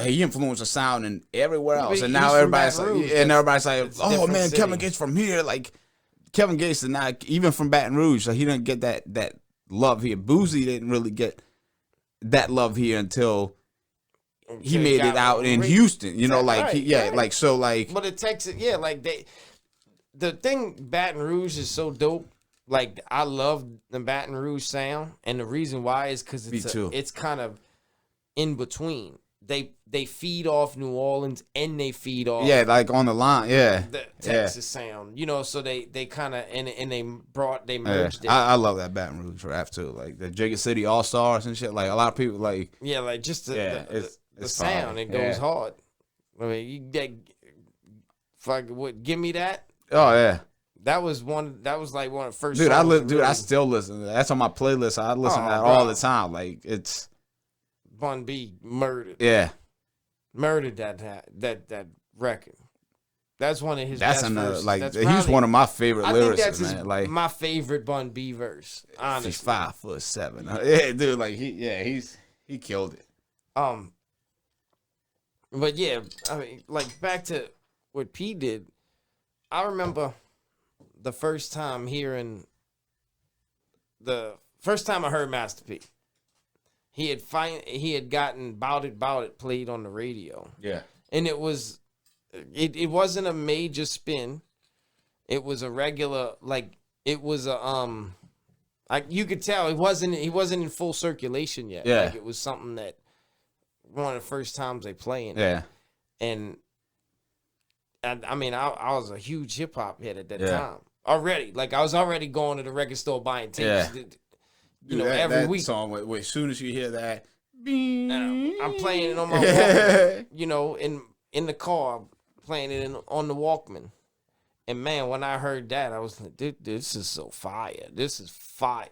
he influenced the sound and everywhere else, But and he's now from everybody's Baton like, Rouge. and everybody's like, It's a oh different man, city. Kevin Gates from here, like Kevin Gates did not even from Baton Rouge, so he didn't get that love here. Boozy didn't really get that love here until he made it out in Houston, you know, like Right. like so, like But it takes it, like the thing Baton Rouge is so dope. Like I love the Baton Rouge sound, and the reason why is because Me too. it's kind of in between. They feed off New Orleans and they feed off like on the line, the Texas sound, you know. So they kind of and they merged it. I love that Baton Rouge rap too, like the Jigga City All Stars and shit. Like a lot of people like, Like just the it's sound, fire. it goes hard. I mean, give me that. Oh yeah, That was like one of the first. dude. songs I still listen to that. That's on my playlist. I listen to that bro. all the time. Like it's Bun B murdered that record. That's one of his. that's best another verses. like That's he's probably- one of my favorite I think that's lyricists, man. Like my favorite Bun B verse. he's Honestly, 5'7". Yeah, dude. Like he killed it. But yeah, I mean, like back to what P did. I remember the first time hearing the first time I heard Master P. He had gotten Bout It played on the radio. Yeah. And it wasn't a major spin. It was a regular, like, it was a like, you could tell he wasn't in full circulation yet. Yeah. Like, it was something that one of the first times they playing. Yeah. And I mean, I was a huge hip hop head at that Yeah. time already. Like, I was already going to the record store buying tapes. Yeah. You know, Dude, every that week. song, as soon as you hear that, I'm playing it on my Walkman, you know, in the car, playing it on the Walkman. And man, when I heard that, I was like, dude, this is so fire. This is fire.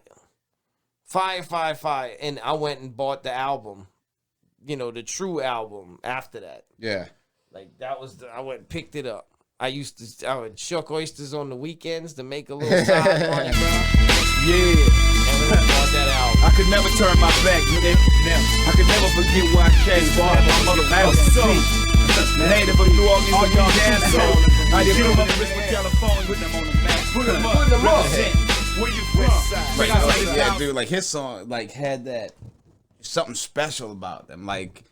Fire, fire, fire. And I went and bought the album, you know, the true album after that. Yeah. Like, that was I went and picked it up. I would shuck oysters on the weekends to make a little side money, bro. Yeah. And we bought that album. I could never turn my back, nigga. I could never forget where I came from. I was so native of New Orleans, Louisiana. I did put them up in Richmond, California, with them on the map. Put them up. Represent. Where you from? Yeah, dude, like his song, like had that something special about them. Like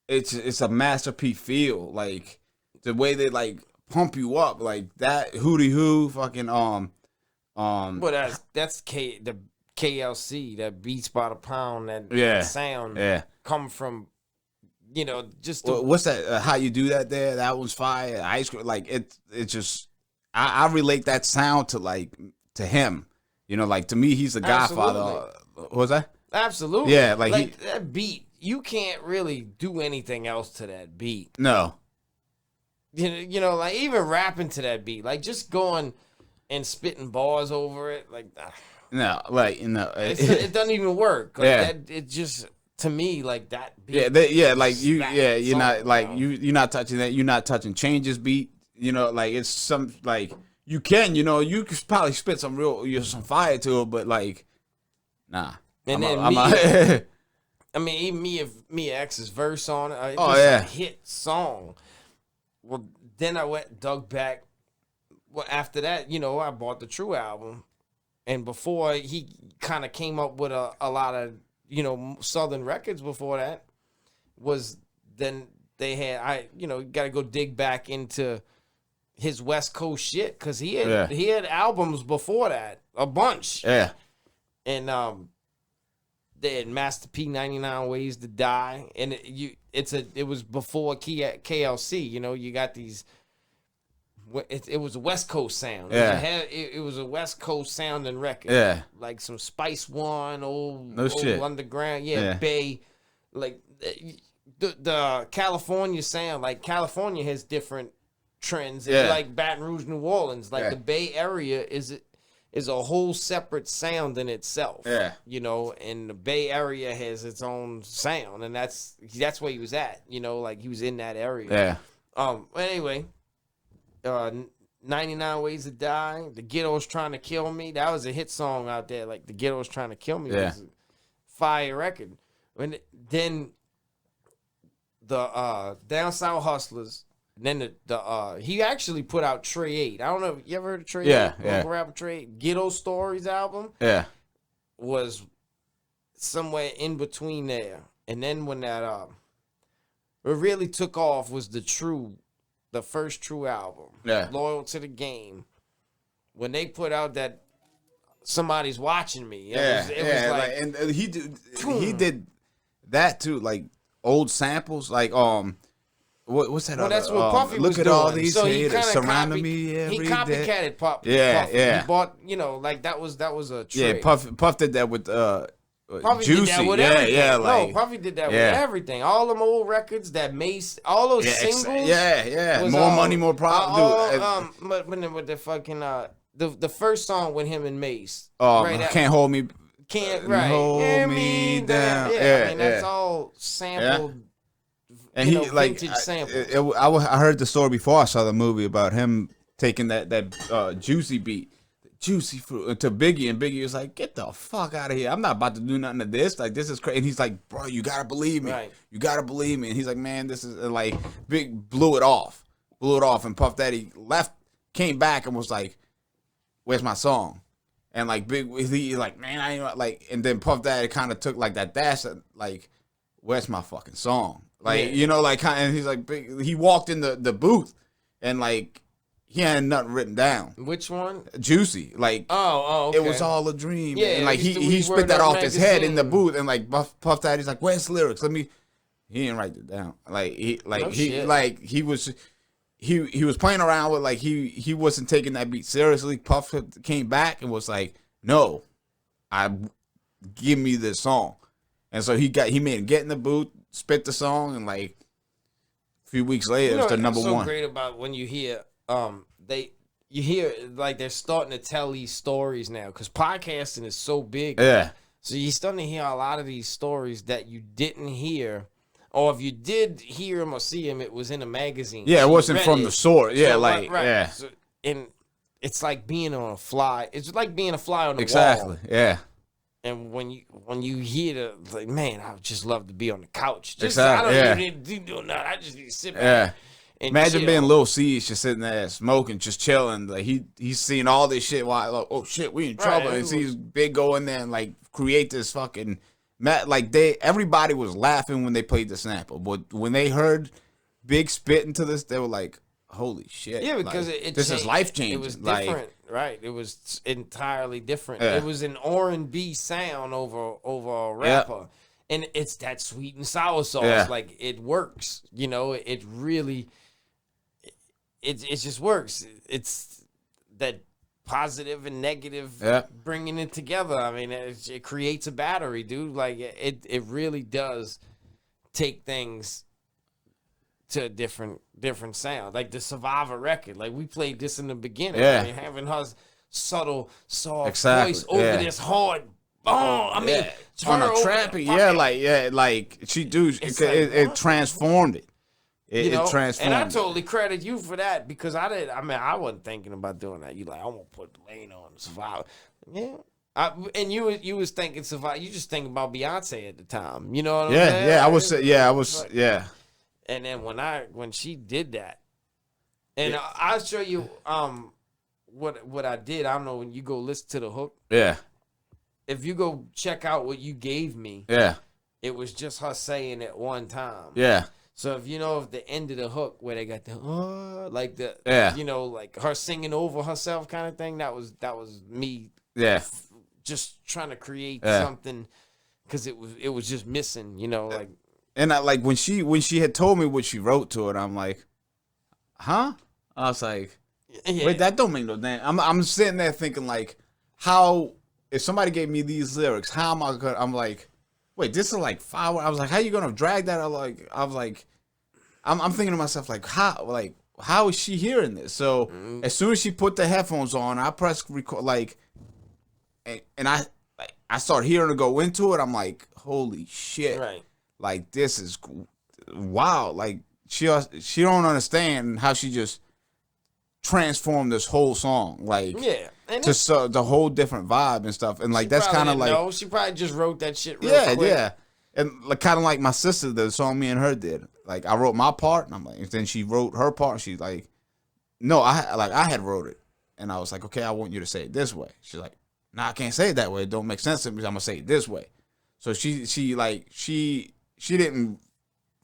it's a masterpiece feel. Like the way they like pump you up, like that Hootie Hoo, fucking Well, that's the KLC, that Beats by the Pound, that Yeah. sound Yeah. come from, you know, just What's that? How you do that? There, that was fire. Ice cream, like it just. I relate that sound to him. You know, like to me, he's the Godfather. What was that? absolutely. Yeah, like that beat. You can't really do anything else to that beat. No. You know, like even rapping to that beat, like just going and spitting bars over it, like No, like it doesn't even work. Like, Yeah. it just to me like that beat. like you, Slap you're not song, like bro. you're not touching that. You're not touching Changes beat. You know, like it's some like you can, you know, you could probably spit some some fire to it, but like, nah. And then I mean, even Mia X's verse on it. Oh, Just yeah. a hit song. Well, then I dug back. Well, after that, you know, I bought the True album, and before he kind of came up with a lot of, you know, Southern records before that, was then they had you got to go dig back into his West Coast shit because he had albums before that, a bunch. Yeah. And they had Master P 99 Ways to Die, and it was before KLC. You know, you got these. It was a West Coast sound. Yeah. It was a West Coast sounding record. Yeah. Like some Spice One, old shit. Underground. Yeah. Bay. Like the California sound. Like California has different trends. Yeah. Like Baton Rouge, New Orleans. Like Yeah. the Bay Area is a whole separate sound in itself. Yeah. You know, and the Bay Area has its own sound, and that's where he was at. You know, like he was in that area. Yeah. Anyway, 99 Ways to Die, The Ghetto's Trying to Kill Me. That was a hit song out there. Like The Ghetto's Trying to Kill Me was a fire record. Then the Down South Hustlers. And then he actually put out Trey 8. I don't know. You ever heard of Trey 8? Yeah. Local rapper Trey 8. Ghetto Stories album Yeah. was somewhere in between there. And then when that what really took off was the first True album. Yeah. Loyal to the Game. When they put out that Somebody's Watching Me. It was like and he did that too, like old samples, like what's that? well, other, that's what Puffy look was at doing. all these so he haters kinda surrounding me every He day. copycatted Puffy. Yeah, Puffy. yeah. He bought, like that was a Yeah, trick. Puff did that with Puffy Juicy. did that with yeah, everything. yeah, No, like Puffy did that with yeah. everything. All them old records that Mace, all those singles. yeah. was More all- money, more profit. but then with the fucking the first song with him and Mace. Can't hold me. Can't right. Hold Hear me down. Yeah, Yeah, I mean that's yeah. all sampled. And you he know, like vintage samples. I heard the story before I saw the movie about him taking that Juicy beat, Juicy Fruit, to Biggie, and Biggie was like, "Get the fuck out of here! I'm not about to do nothing to this. Like this is crazy." And he's like, "Bro, you gotta believe me. Right. You gotta believe me." And he's like, "Man, this is like Big blew it off, and Puff Daddy left, came back, and was like, where's my song? And like Big Willie, like, man, I ain't like, and then Puff Daddy kind of took like that dash, like, where's my fucking song? Like, you know, like, kind of, and he's like, he walked in the booth, and like, he had nothing written down. Which one? Juicy, like, okay. It was all a dream. Yeah, and like he spit that off his head in the booth, and like Puff Daddy's like, where's the lyrics? He didn't write it down. Like he was playing around with, like, he wasn't taking that beat seriously. Puff came back and was like, no, give me this song. And so he made him get in the booth, spit the song, and like a few weeks later, it's the number what's so one. Great about when you hear you hear like they're starting to tell these stories now, because podcasting is so big. Yeah. So you're starting to hear a lot of these stories that you didn't hear, or if you did hear them or see them, it was in a magazine. Yeah, it So you wasn't read from it. the source. Yeah, So, like, right. yeah. So, and it's like being on a fly. It's like being a fly on the Exactly. wall. Yeah. And when you hear like, man, I would just love to be on the couch. Just, Exactly, I don't yeah. need to do nothing. I just need to sit back. Yeah. And Imagine chill. being Lil C's just sitting there smoking, just chilling. Like he's seeing all this shit while, like, oh shit, we in trouble. Right. And sees Big go in there and like create this fucking like everybody was laughing when they played the sample, but when they heard Big spit into this, they were like, holy shit. Yeah, because like, this is life changing. It was like, different, right? It was entirely different. Yeah. It was an R&B sound over a rapper, and it's that sweet and sour sauce. Yeah. Like, it works. You know, it really, it just works. It's that positive and negative, bringing it together. I mean, it creates a battery, dude. Like, it really does take things to a different sound. Like the Survivor record, like we played this in the beginning. Yeah. I mean, having her subtle, soft Exactly, voice over yeah. this hard. I mean, yeah. it's On her a over trappy, the like she do. It's It like, transformed it. you know? It transformed. And I it. totally credit you for that, because I wasn't thinking about doing that. You like, I want to put the lane on Survivor. Yeah. And you was thinking Survivor. You just thinking about Beyonce at the time. You know what I'm saying? Yeah, I was. Yeah. And then when she did that, and I'll show you what I did. I don't know, when you go listen to the hook. Yeah. If you go check out what you gave me, Yeah. it was just her saying it one time. Yeah. So if the end of the hook where they got the like the like her singing over herself kind of thing, that was me. Yeah. Just trying to create something, because it was just missing. Like. And I like when she had told me what she wrote to it, I'm like, huh? I was like, wait, that don't make no damn. I'm sitting there thinking like, how if somebody gave me these lyrics, how am I gonna? I'm like, wait, this is like 5 hours. I was like, how you gonna drag that? I'm thinking to myself like, how is she hearing this? So as soon as she put the headphones on, I pressed record, like, and I start hearing her go into it. I'm like, holy shit. Right. Like, this is wow. Like, she don't understand how she just transformed this whole song. Like, yeah, and just the whole different vibe and stuff. And like, that's kind of like, no, she probably just wrote that shit real quick. yeah. And like, kind of like my sister, the song me and her did. Like, I wrote my part, and I'm like, and then she wrote her part. And she's like, no, I had wrote it, and I was like, okay, I want you to say it this way. She's like, nah, I can't say it that way. It don't make sense to me. I'm gonna say it this way. So she didn't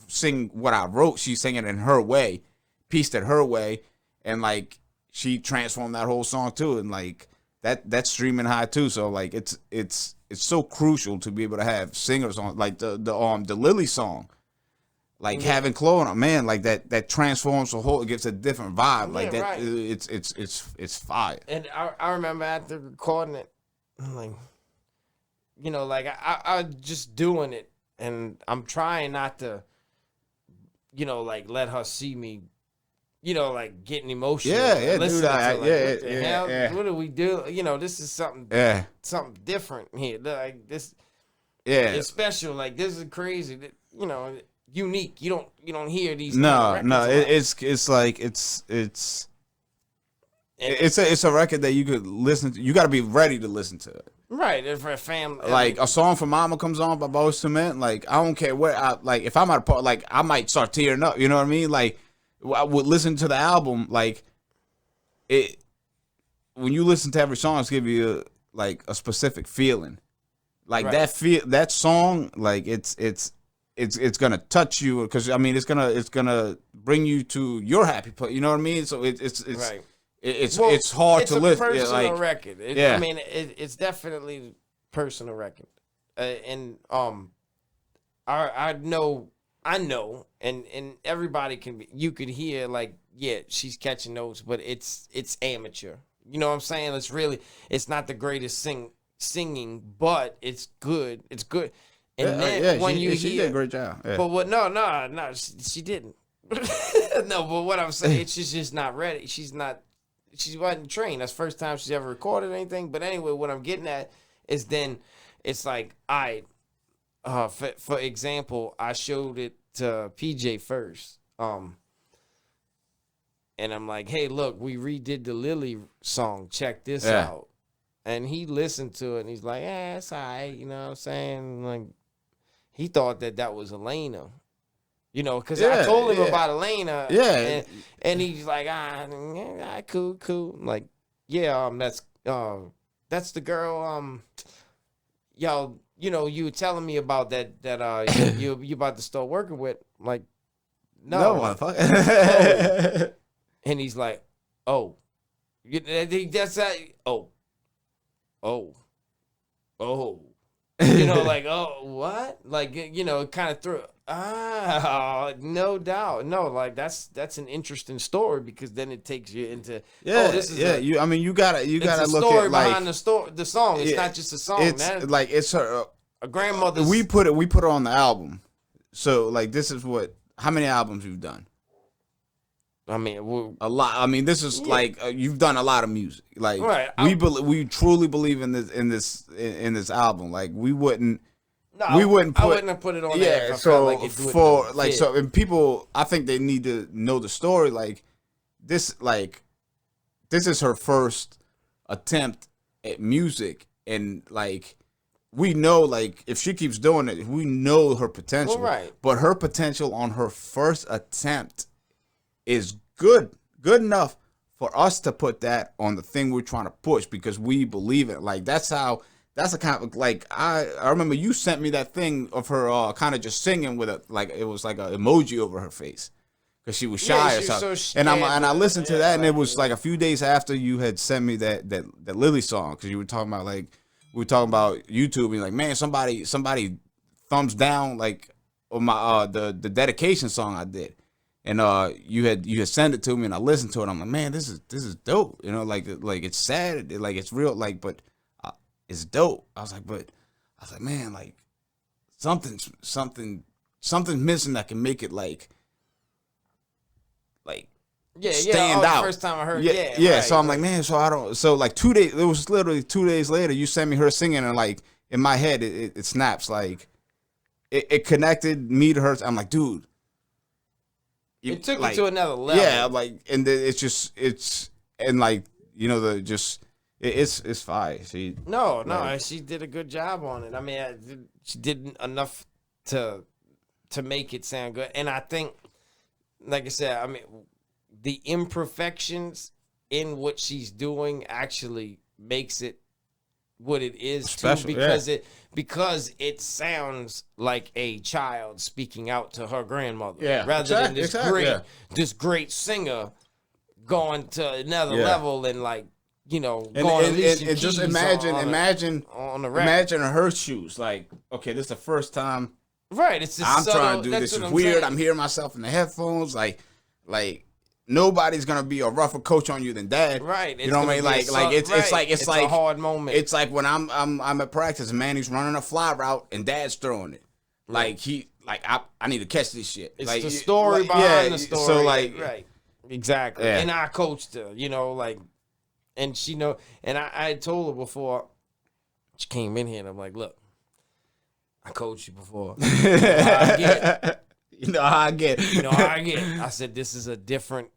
sing what I wrote. She sang it in her way, pieced it her way, and like she transformed that whole song too. And like that's streaming high too. So like it's so crucial to be able to have singers on, like the Lily song, like having Chloe on, man, like that transforms the whole. It gives a different vibe. Like that, right. it's fire. And I remember after recording it, I'm like, like I just doing it. And I'm trying not to, like let her see me, like getting emotional. Yeah, dude. Yeah. What do we do? This is something different here. Like this, it's special. Like, this is crazy. Unique. You don't hear these. No. Records It's a record that you could listen to. You got to be ready to listen to it. Right, and for a family. Like, a song for Mama comes on by Boyz II Men. Like, I don't care where. If I'm at a part, like, I might start tearing up. You know what I mean? Like, I would listen to the album. Like, when you listen to every song, it's give you like a specific feeling. Like Right. that song, like it's gonna touch you because I mean it's gonna bring you to your happy place. You know what I mean? So it's Right. Well, it's hard it's to a listen. personal Like, record. yeah. I mean, it's definitely personal record, and I know, and everybody can be. You could hear like, yeah, she's catching notes, but it's amateur. You know what I'm saying? It's not the greatest singing, but it's good. It's good. And then when she did a great job. Yeah. but what? No, she didn't. No, but what I'm saying, she's just not ready. She wasn't trained. That's the first time she's ever recorded anything. But anyway, what I'm getting at is then it's like, for example, I showed it to PJ first. And I'm like, hey, look, we redid the Lily song. Check this out. And he listened to it and he's like, it's all right. You know what I'm saying? Like, he thought that was Elena. You know, because I told him about Elena. Yeah. And he's like, cool. I'm like, yeah, that's the girl, y'all, you know, you were telling me about that you about to start working with. I'm like, no, motherfucker. And he's like, oh, that's that. Oh. You know, like, oh, what? Like, you know, it kind of threw. No doubt. No, like that's an interesting story because then it takes you into you gotta it's look story at like behind the song. It's not just a song. It's like it's her a grandmother. We put her on the album. So like this is how many albums you've done? I mean, a lot. I mean, this is like you've done a lot of music. Like right. we truly believe in this album. Like we wouldn't. No, I wouldn't have put it on. Yeah, there if I so felt like it for like so, and people, I think they need to know the story. Like this is her first attempt at music, and like we know, like if she keeps doing it, we know her potential. Well, right. But her potential on her first attempt is good enough for us to put that on the thing we're trying to push because we believe it. Like that's the kind of like I remember you sent me that thing of her kind of just singing with it like it was like an emoji over her face because she was shy or something. So and I listened to that and it was like a few days after you had sent me that Lily song because you were talking about like we were talking about YouTube and like man somebody thumbs down like on my the dedication song I did. And you had sent it to me and I listened to it. I'm like, man, this is dope. You know, like it's sad, like it's real, like but it's dope. I was like, man, like something's missing that can make it like stand out. First time I heard, yeah. Right, so I'm like, man, so like 2 days. It was literally 2 days later. You sent me her singing and like in my head it snaps like it connected me to her. I'm like, dude. It took it to another level. Yeah, like, and it's like you know it's fire. She did a good job on it. I mean, she did enough to make it sound good, and I think, like I said, I mean, the imperfections in what she's doing actually makes it what it is special, too, because it sounds like a child speaking out to her grandmother, rather than this great singer going to another level and like going and just imagine on the imagine her shoes. Like, okay, this is the first time, right? It's just I'm trying to do this. Is weird. I'm hearing myself in the headphones, like. Nobody's gonna be a rougher coach on you than dad, right? You know what I mean? It's like a hard moment. It's like when I'm at practice, and man, he's running a fly route, and dad's throwing it. Like I need to catch this shit. It's like the story behind the story. So like, right, exactly. Yeah. And I coached her, and she know. And I had told her before she came in here, and I'm like, look, I coached you before. You know how I get. I said this is a different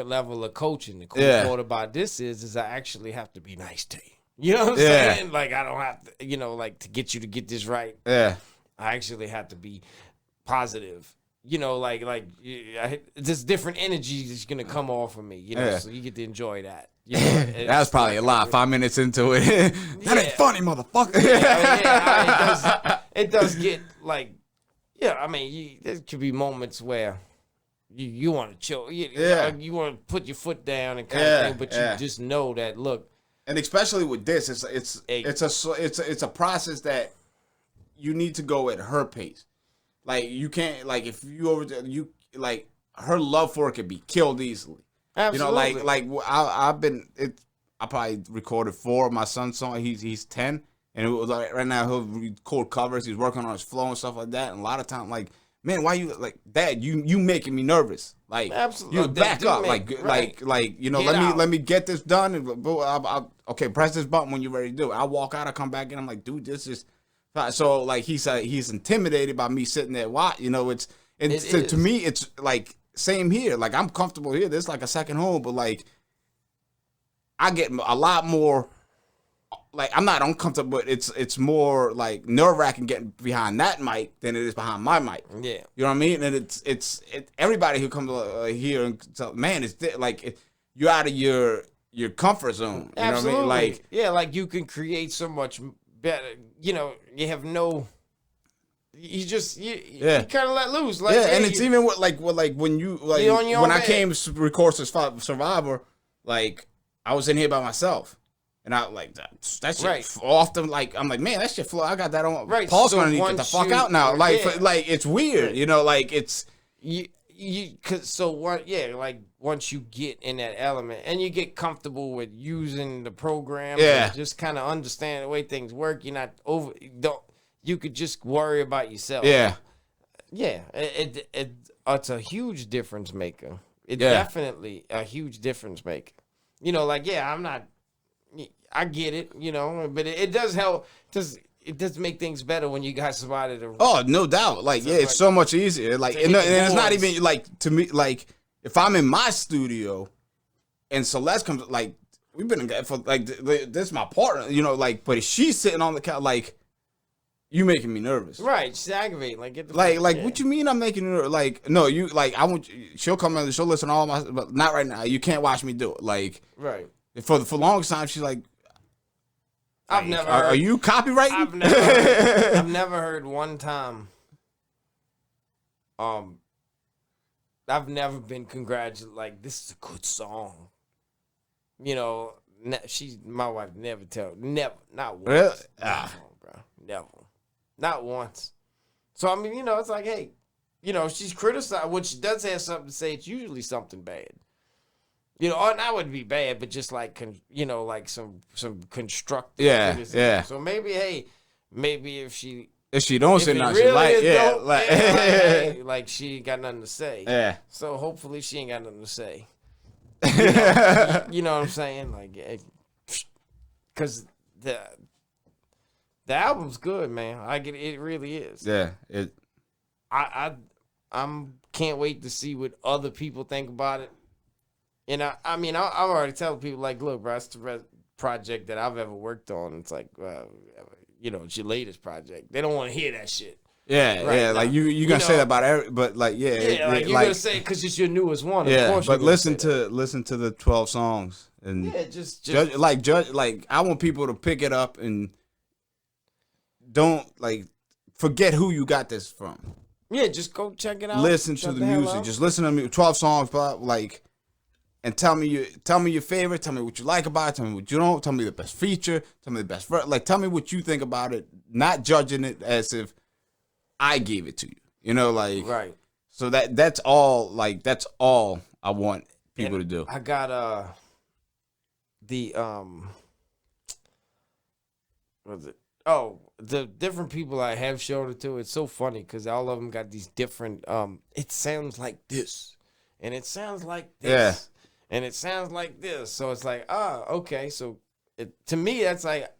level of coaching. The cool part about this is I actually have to be nice to you. You know what I'm saying? Like I don't have to, like to get you to get this right. Yeah. I actually have to be positive there's different energy that's gonna come off of me, Yeah. so you get to enjoy that. It's That was probably a lot. 5 minutes into it. That ain't Yeah. funny, motherfucker. It does get like, there could be moments where you want to chill, you want to put your foot down and kind of thing, but you just know that look, And especially with this, it's a process that you need to go at her pace. Like you can't if her love for it could be killed easily. absolutely. I probably recorded 4 of my son's songs. He's 10, and it was like right now he'll record covers. He's working on his flow and stuff like that. And a lot of time, like, man, why you Dad? You making me nervous. Like, Absolutely. you back up. Let me get this done. And okay, press this button when you're ready to do it. I walk out. I come back in. I'm like, dude, this is so like he's intimidated by me sitting there. To me, it's like same here. Like I'm comfortable here. This is like a second home, but like I get a lot more. Like I'm not uncomfortable, but it's more like nerve-wracking getting behind that mic than it is behind my mic. Yeah, you know what I mean. And it's everybody who comes here and tell, man, you're out of your comfort zone. You absolutely. know what I mean? Like you can create so much better. You have no. You kind of let loose. Like, and it's even when you when I came to record Survivor, like I was in here by myself. And I like that shit right. Often like I'm like, man, that shit flow. I got that on. Right. Paul's So gonna need to get the fuck out now. Like it's weird, like it's once you get in that element and you get comfortable with using the program, and just kind of understand the way things work. You're not you could just worry about yourself. Yeah. It's a huge difference maker. It's definitely a huge difference maker. I'm not. I get it, but it does help. It does make things better when you got somebody to. Oh, no doubt. It's so much easier. Like, and it's not even like to me. Like, if I'm in my studio, and Celeste comes, like, we've been together for like this is my partner, but if she's sitting on the couch, like, you making me nervous. Right, she's aggravating. Like, get the what you mean? I'm making her like no, you like I want. She'll come in, she'll listen to all my, but not right now. You can't watch me do it. Like, right. For the longest time, she's like. I've never. Are you copywriting? I've never heard one time. I've never been congratulated. Like, this is a good song. My wife never not once. Really? Bro, never, not once. So I mean, it's like, hey, she's criticized, which does have something to say. It's usually something bad. Or that would be bad, but just like some constructive. Criticism. Yeah. So maybe if she don't say nothing, like she ain't got nothing to say. Yeah. So hopefully she ain't got nothing to say. You know what I'm saying? Like, because the album's good, man. I get it really is. Yeah. I'm can't wait to see what other people think about it. And I'm already telling people, like, look, bro, it's the best project that I've ever worked on. It's like, it's your latest project. They don't want to hear that shit. Yeah, right now. Like you're gonna say that about every, but like, you're gonna say it because it's your newest one. Yeah, of course but listen to the 12 songs and just judge. Like I want people to pick it up and don't forget who you got this from. Yeah, just go check it out. Listen to the music. Just listen to me. 12 songs, but and tell me your favorite. Tell me what you like about it. Tell me what you don't. Tell me the best feature. Tell me the best tell me what you think about it. Not judging it as if I gave it to you. Right. So that's all. That's all I want people to do. I got what was it? Oh, the different people I have showed it to. It's so funny because all of them got these different. It sounds like this, and it sounds like this. Yeah. And it sounds like this. So it's like, okay. So to me, that's like,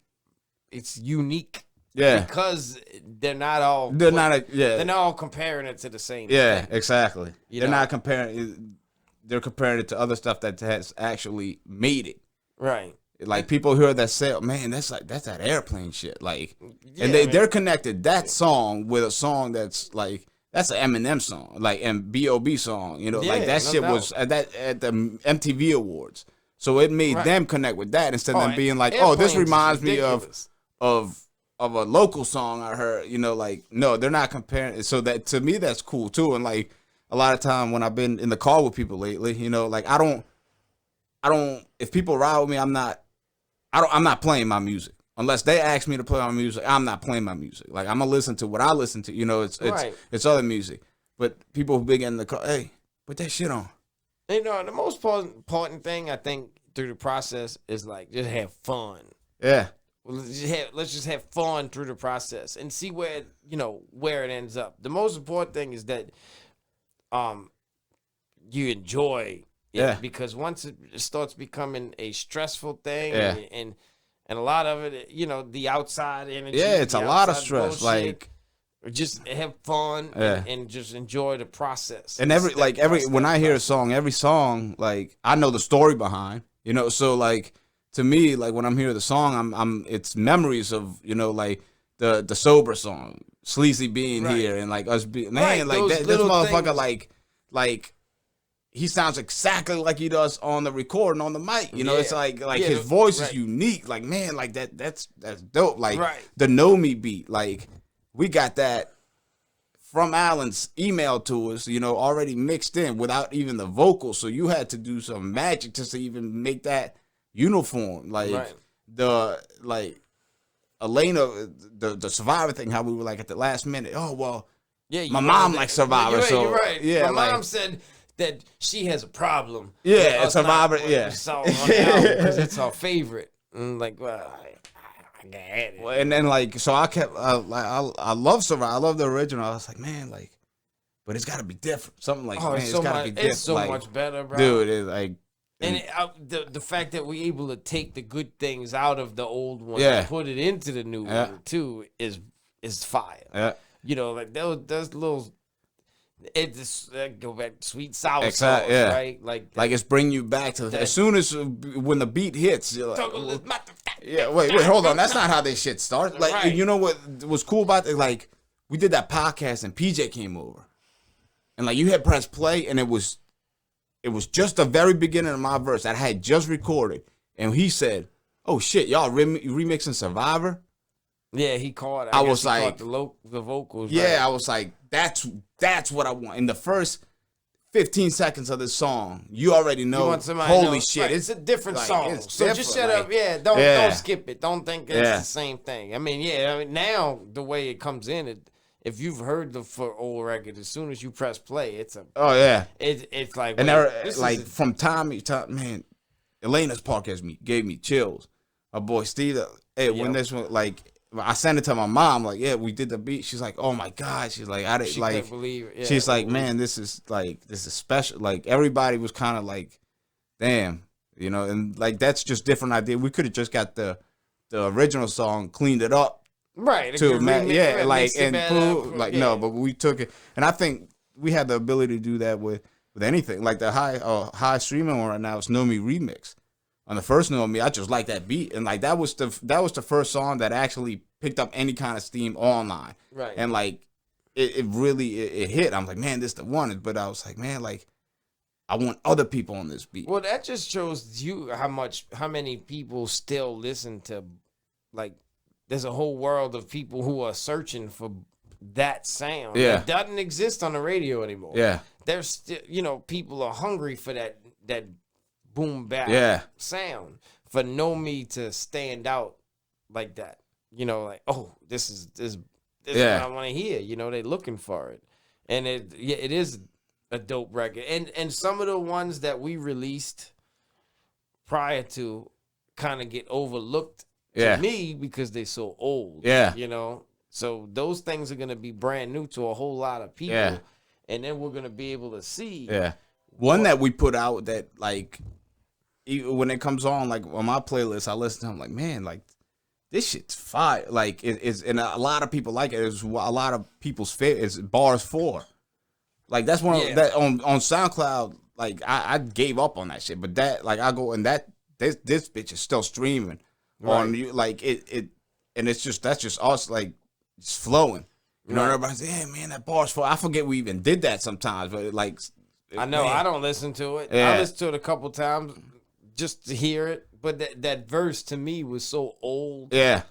it's unique. Yeah. Because they're not all. They're not all comparing it to the same thing. Exactly. They're not comparing. They're comparing it to other stuff that has actually made it. Right. Like people hear that say, oh, man, that's that airplane shit. And they're connected that song with a song that's like that's an Eminem song, like, and B.O.B. song, you know, like that no shit doubt. was at the MTV Awards. So it made them connect with that instead of them being like, Airplanes this is reminds me ridiculous. of a local song I heard, you know, like, no, they're not comparing. So that, to me, that's cool too. And like a lot of time when I've been in the car with people lately, you know, like I don't, if people ride with me, I'm not playing my music. Unless they ask me to play my music, I'm not playing my music. Like, I'm gonna listen to what I listen to. You know, it's other music. But people who big in the car, hey, put that shit on. You know, the most important thing I think through the process is like just have fun. Yeah. Well, let's just have fun through the process and see where it ends up. The most important thing is that you enjoy it, because once it starts becoming a stressful thing and a lot of it, you know, the outside energy. Yeah, it's a lot of stress. Bullshit, just have fun and just enjoy the process. And when I hear a song, every song, like, I know the story behind, you know, so like to me, like when I'm hearing the song, it's memories of, you know, like the sober song, Sleazy being here and like us being, man, like this motherfucker, like he sounds exactly like he does on the recording on the mic. You know, it's like his voice is unique. Like, man, like that's dope. Like the Know Me beat, like we got that from Alan's email to us, you know, already mixed in without even the vocals. So you had to do some magic just to even make that uniform. Like Elena, the Survivor thing, how we were like at the last minute, oh well, my mom likes Survivor, you're right. Yeah, my mom said that she has a problem. Yeah, Survivor. Because it's her favorite. And like, well, I got it. Well, and then like, so I kept I love Survivor. I love the original. I was like, man, like, but it's got to be different. Something like, man, it's got to be different. It's so much better, bro. Dude, it's like. And the fact that we're able to take the good things out of the old one and put it into the new one too is fire. Yeah. You know, like those little, it's go back to sweet sour sauce, right? Like it's bringing you back to as soon as when the beat hits, you're like, wait, hold on, that's not how this shit starts. Like, you know what was cool about it? Like, we did that podcast and PJ came over, and like you had pressed play, and it was just the very beginning of my verse that I had just recorded. And he said, oh, shit, y'all remixing Survivor? Yeah, he caught it. I was like, the vocals. Yeah, right. I was like, that's what I want. In the first 15 seconds of this song, you already know, holy shit. Right. It's a different song. So different. Just shut up. Yeah, don't skip it. Don't think it's the same thing. I mean, now the way it comes in, if you've heard the old record, as soon as you press play, it's a it's like, and like from time to time, man, Elena's podcast gave me chills. My boy Steve, when this one, like, I sent it to my mom, like, yeah, we did the beat. She's like, oh my god, she's like, I didn't couldn't believe it. Yeah, she's like, man, this is special. Like, everybody was kind of like, damn, you know, and like that's just different idea. We could have just got the original song, cleaned it up. Right. But we took it, and I think we had the ability to do that with anything. Like the high streaming one right now, it's Know Me remix. On the first Know Me, I just like that beat, and like that was the first song that actually picked up any kind of steam online. Right. And like it really hit. I'm like, man, this the one. But I was like, man, like I want other people on this beat. Well, that just shows you how many people still listen to, like, there's a whole world of people who are searching for that sound. Yeah. That doesn't exist on the radio anymore. Yeah. There's still, people are hungry for that boom bap sound, for Know Me to stand out like that. Like, oh, this is what I want to hear. They're looking for it. And it is a dope record. And some of the ones that we released prior to kind of get overlooked to me because they're so old. Yeah. So those things are going to be brand new to a whole lot of people. Yeah. And then we're going to be able to see. Yeah. One that we put out that, like, even when it comes on, like, on my playlist, I listen to it, I'm like, man, like, this shit's fire. Like, it's, and a lot of people like it. It's a lot of people's favorite. It's Bars 4. Like, that's one of that on SoundCloud. Like, I gave up on that shit. But that, like, I go, and this bitch is still streaming on you. Like, it and it's just, that's just us, like, it's flowing. You know, everybody's like, "Yeah, man, that bar's full." I forget we even did that sometimes, but like, I know man. I don't listen to it. Yeah. I listened to it a couple times just to hear it, but that verse to me was so old Yeah,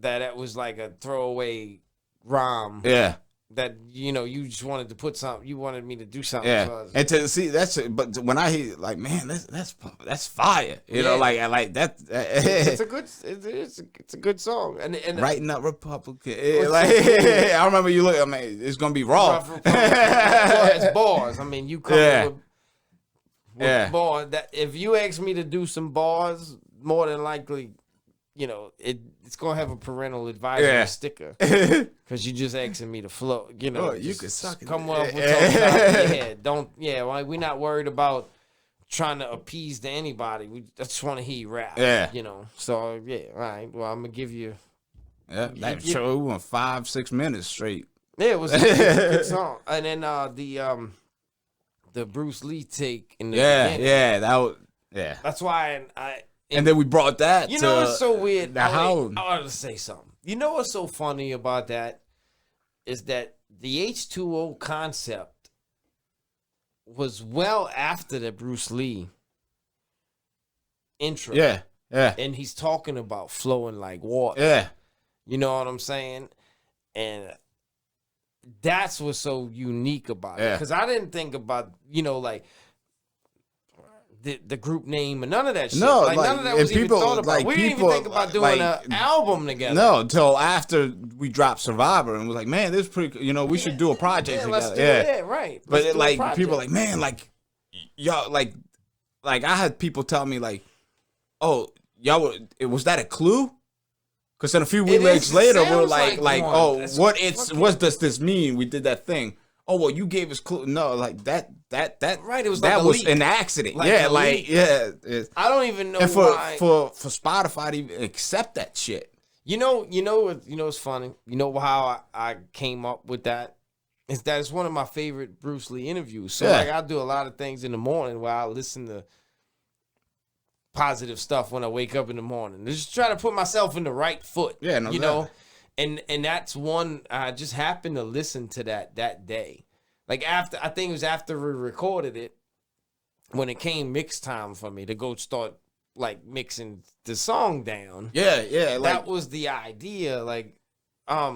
that it was like a throwaway rhyme. yeah. That you just wanted to put something. You wanted me to do something. Yeah, So I was- and to see that's it. But when I hear like, man, that's fire. You know, Yeah. like that. it's a good. It's a good song. And Writing up Republican. Yeah, like I remember you look. I mean, it's gonna be raw. it's bars. I mean, you come Yeah. with Yeah. bars. That if you ask me to do some bars, more than likely, it's gonna have a parental advisory Yeah. sticker because you just asking me to flow. Oh, you just could suck it. come up with something out of your head. Don't. Yeah, like we're not worried about trying to appease to anybody. We just want to hear you rap. Yeah. So yeah, all right. Well, I'm gonna give you. Yeah, that show we went 5-6 minutes straight. Yeah, it was a good song. And then the Bruce Lee take in the beginning. That was That's why and then we brought that. you to know what's so weird? the house. I wanted to say something. You know what's so funny about that is that the H2O concept was well after the Bruce Lee intro. Yeah, And he's talking about flowing like water. yeah. You know what I'm saying? And that's what's so unique about it. Yeah. Because I didn't think about, like the group name and none of that shit. No, like, like, none of that and was even people- thought about. like, We didn't even people, think about doing like, an album together. No, until after we dropped Survivor and was like, man, this is pretty. We should do a project Yeah, together. let's do it. Right. But Let's do a like project. people like, man, like y'all like I had people tell me like, oh, was that a clue? Because then a few It weeks is- later, sounds we're like, like one. oh, That's what does this mean? We did that thing. Oh well, you gave us clue. No, like that. Right, it was that like a was leak. an accident. Like yeah, a like leak. yeah. I don't even know And why. for Spotify to even accept that shit. What's funny? You know how I came up with that? Is that it's one of my favorite Bruce Lee interviews. So Yeah. like I do a lot of things in the morning where I listen to positive stuff when I wake up in the morning. Just try to put myself in the right foot. Yeah, no you doubt. know? And that's one I just happened to listen to that day. Like I think it was after we recorded it, when it came mix time for me to go start like mixing the song down. Yeah, yeah. Like That was the idea. Like, I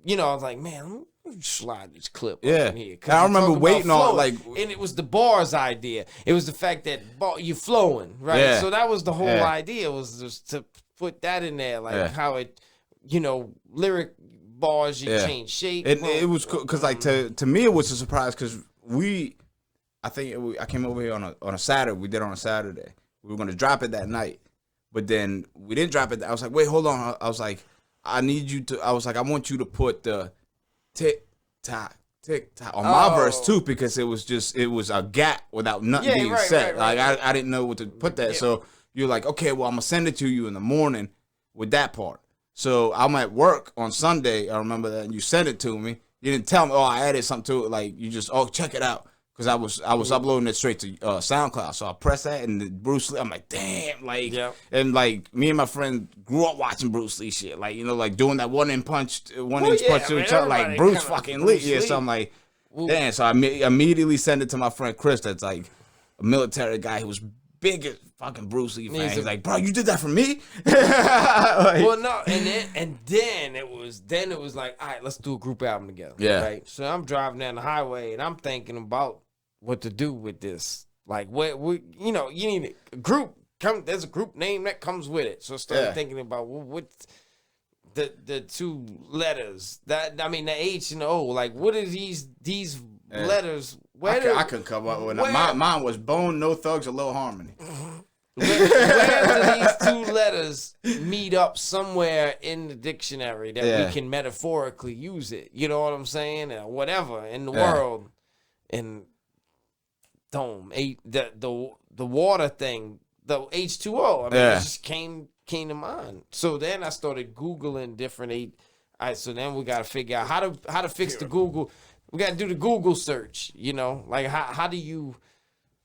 was like, man, let me slide this clip Yeah. up in here. 'Cause I you remember talk about waiting on, flowing. like- and it was the bars idea. It was the fact that you flowing, right? Yeah. So that was the whole Yeah. idea, was just to put that in there, like Yeah. how it, lyric bars, you Yeah. change shape. And it was cool because, like, to me, it was a surprise because I came over here on a Saturday. We did it on a Saturday. We were gonna drop it that night, but then we didn't drop it. I was like, wait, hold on. I was like, I need you to. I was like, I want you to put the tick tock on my verse too, because it was a gap without nothing Yeah, being right, said. right, Like I didn't know what to put that. So you're like, okay, well, I'm gonna send it to you in the morning with that part. So I'm at work on Sunday. I remember that, and you sent it to me. You didn't tell me, oh, I added something to it. Like you just, oh, check it out, because I was uploading it straight to SoundCloud. So I press that, and the Bruce Lee. I'm like, damn, like, and like me and my friend grew up watching Bruce Lee shit, like like doing that one inch punch to each other, like Bruce fucking Lee. Yeah, so I'm like, damn. So I immediately send it to my friend Chris, that's like a military guy who was big as fucking Bruce Lee fan. He's like, bro, you did that for me? Well, no, and then it was like, all right, let's do a group album together. Yeah. Right. So I'm driving down the highway and I'm thinking about what to do with this. Like, you need a group. There's a group name that comes with it. So I started thinking about what the two letters. The H and the O. Like, what are these letters? I couldn't come up with it. Mine was Bone, No Thugs, or Low Harmony. Where do these two letters meet up somewhere in the dictionary that we can metaphorically use it? You know what I'm saying? Or whatever in the world. And the water thing, the H2O. It just came to mind. So then I started Googling different All right, so then we got to figure out how to fix the Google. We got to do the Google search. Like how do you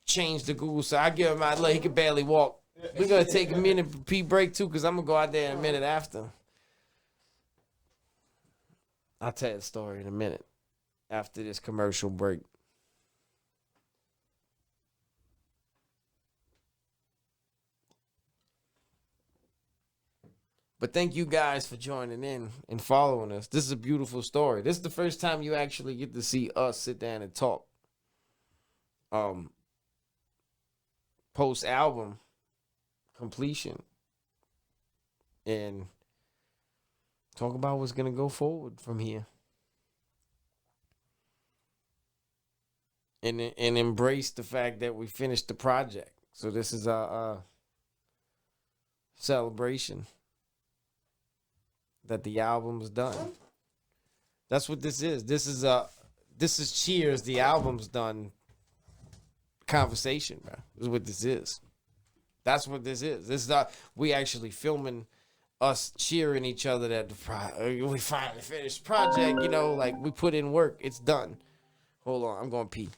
change the Google search? I give him he can barely walk. We're gonna take a minute pee break too, because I'm gonna go out there in a minute after. I'll tell you the story in a minute after this commercial break. But thank you guys for joining in and following us. This is a beautiful story. This is the first time you actually get to see us sit down and talk. Post album completion and talk about what's gonna go forward from here. And embrace the fact that we finished the project. So this is a celebration that the album's done. That's what this is. This is Cheers, the album's done conversation, bro. This is what this is. That's what this is. This is we actually filming us cheering each other that we finally finished the project, you know, like we put in work. It's done. Hold on, I'm going to pee.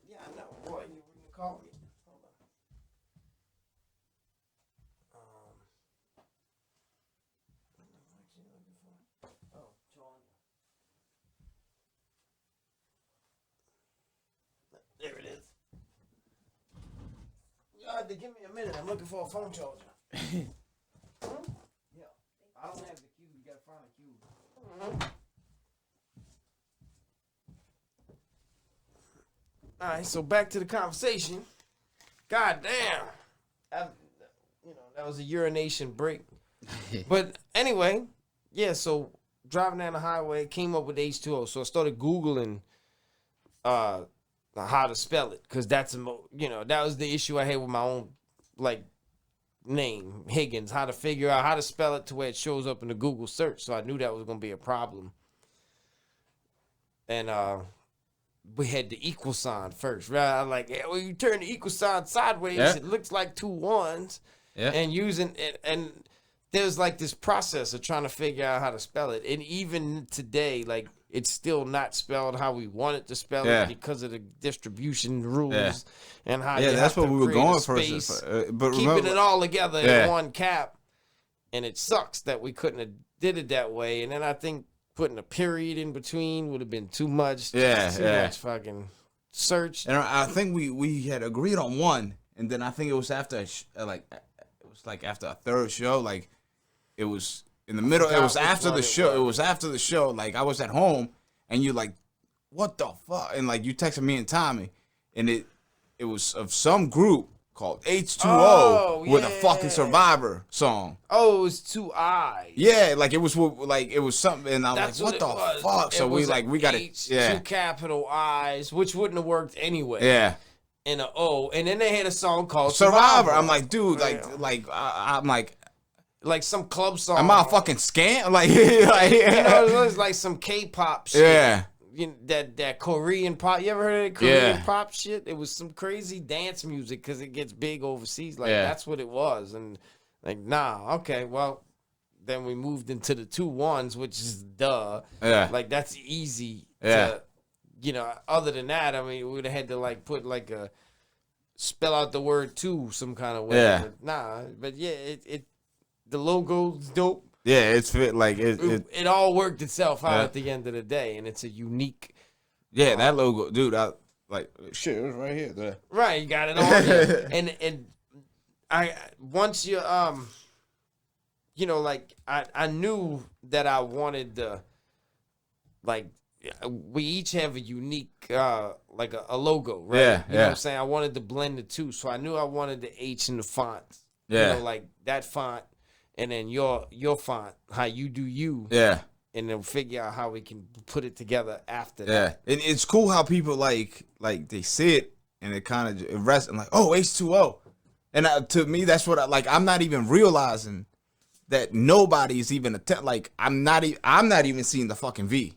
Yeah, I know. Boy, you wouldn't call me. Hold on. What the fuck you looking for? Oh, John. There it is. You have to give me a minute. I'm looking for a phone charger. Yeah. I don't have the cube. You gotta find a cube. All right, so back to the conversation. God damn. That was a urination break. But anyway, yeah, so driving down the highway, came up with H2O. So I started Googling how to spell it, because that's, that was the issue I had with my own, name, Higgnz, how to figure out how to spell it to where it shows up in the Google search. So I knew that was going to be a problem. And, we had the equal sign first, right? I'm like, yeah, well, you turn the equal sign sideways, it looks like 2 1s. Yeah. And using it, and there's this process of trying to figure out how to spell it. And even today, it's still not spelled how we want it to spell it because of the distribution rules and how you that's have what to we were create going a for. space, But keeping remember, it all together in one cap. And it sucks that we couldn't have did it that way. And then I think putting a period in between would have been too much. Too much fucking search. And I think we had agreed on one, and then I think it was after after a third show, it was in the middle. It was after the show. It was after the show. I was at home, and you what the fuck? And you texted me and Tommy, and it was of some group called H2O with a fucking Survivor song. Oh, it was 2 I's. Yeah, it was something, and I was what the fuck? So we got it. Yeah, 2 capital I's, which wouldn't have worked anyway. Yeah, and an O, and then they had a song called Survivor. I'm like, dude, I'm like some club song. Am I a fucking scam? It was like some K-pop shit. Yeah. That Korean pop. You ever heard of that Korean pop shit? It was some crazy dance music because it gets big overseas. That's what it was. And okay, well, then we moved into the 2 1s, which is duh. Yeah. That's easy. Yeah. Other than that, I mean, we would have had to put a spell out the word 2 some kind of way. Yeah. But the logo's dope. Yeah, it's fit it all worked itself out at the end of the day, and it's a unique. Yeah, that logo, dude. like shit, it was right here. There. Right, you got it on there. and I once you you know, like I knew that I wanted the, like, we each have a unique like a logo, right? Yeah, you know what I'm saying? I wanted to blend the two, so I knew I wanted the H in the font. Yeah. You know, like that font, and then your font, how you do you. Yeah. And then figure out how we can put it together after Yeah. that. And it's cool how people like they see it and it kind of rests and like, oh, H2O. And to me, that's what I'm not even realizing that nobody's even like I'm not even seeing the fucking V.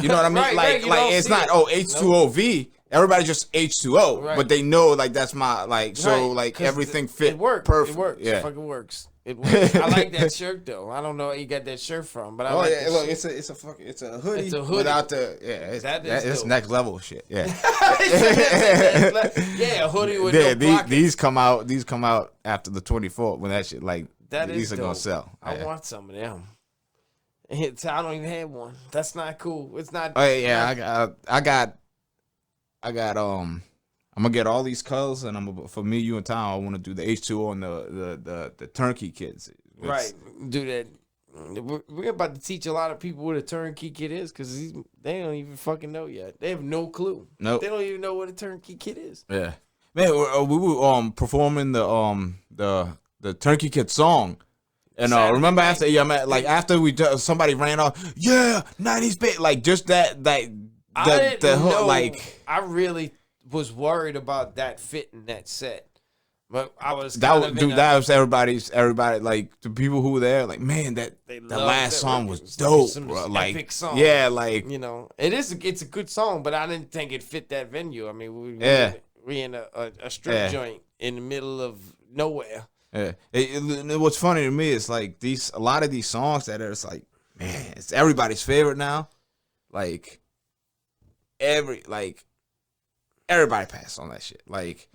You know what I mean? Right, you don't it's see not it. H2O V. Everybody just H2O, Right. but they know like that's my so Right, like 'cause everything fit it works. perfect. It works. Yeah. It fucking works. It works. I like that shirt though. I don't know where you got that shirt from, but I like the look, shirt. it's a hoodie. It's a hoodie. Without the it's dope. next level shit. Yeah. Yeah, a hoodie with Yeah, no pockets. these come out after the 24th when that shit like That these is are gonna dope. sell. I Yeah. want some of them. I don't even have one. That's not cool. It's not. Oh yeah, I got I'm gonna get all these colors and for me, you and Tom, I want to do the H2O and the turnkey kids. Right. Do that. We're about to teach a lot of people what a turnkey kid is because they don't even fucking know yet. They have no clue. Nope. They don't even know what a turnkey kid is. Yeah, man, we were performing the turnkey kid song. And Saturday remember night. after after we somebody ran off, 90s bit, like just that I didn't whole, know. like I really was worried about that fitting that set, but I was that kind was of dude. That was everybody like the people who were there, like man, the loved last that song record. was It's dope, some bro. Like epic song. yeah, like You know, it's a good song, but I didn't think it fit that venue. I mean, we in a strip Yeah. joint in the middle of nowhere. yeah. What's funny to me is like a lot of these songs that are it's like man, it's everybody's favorite now, like everybody passed on that shit. Like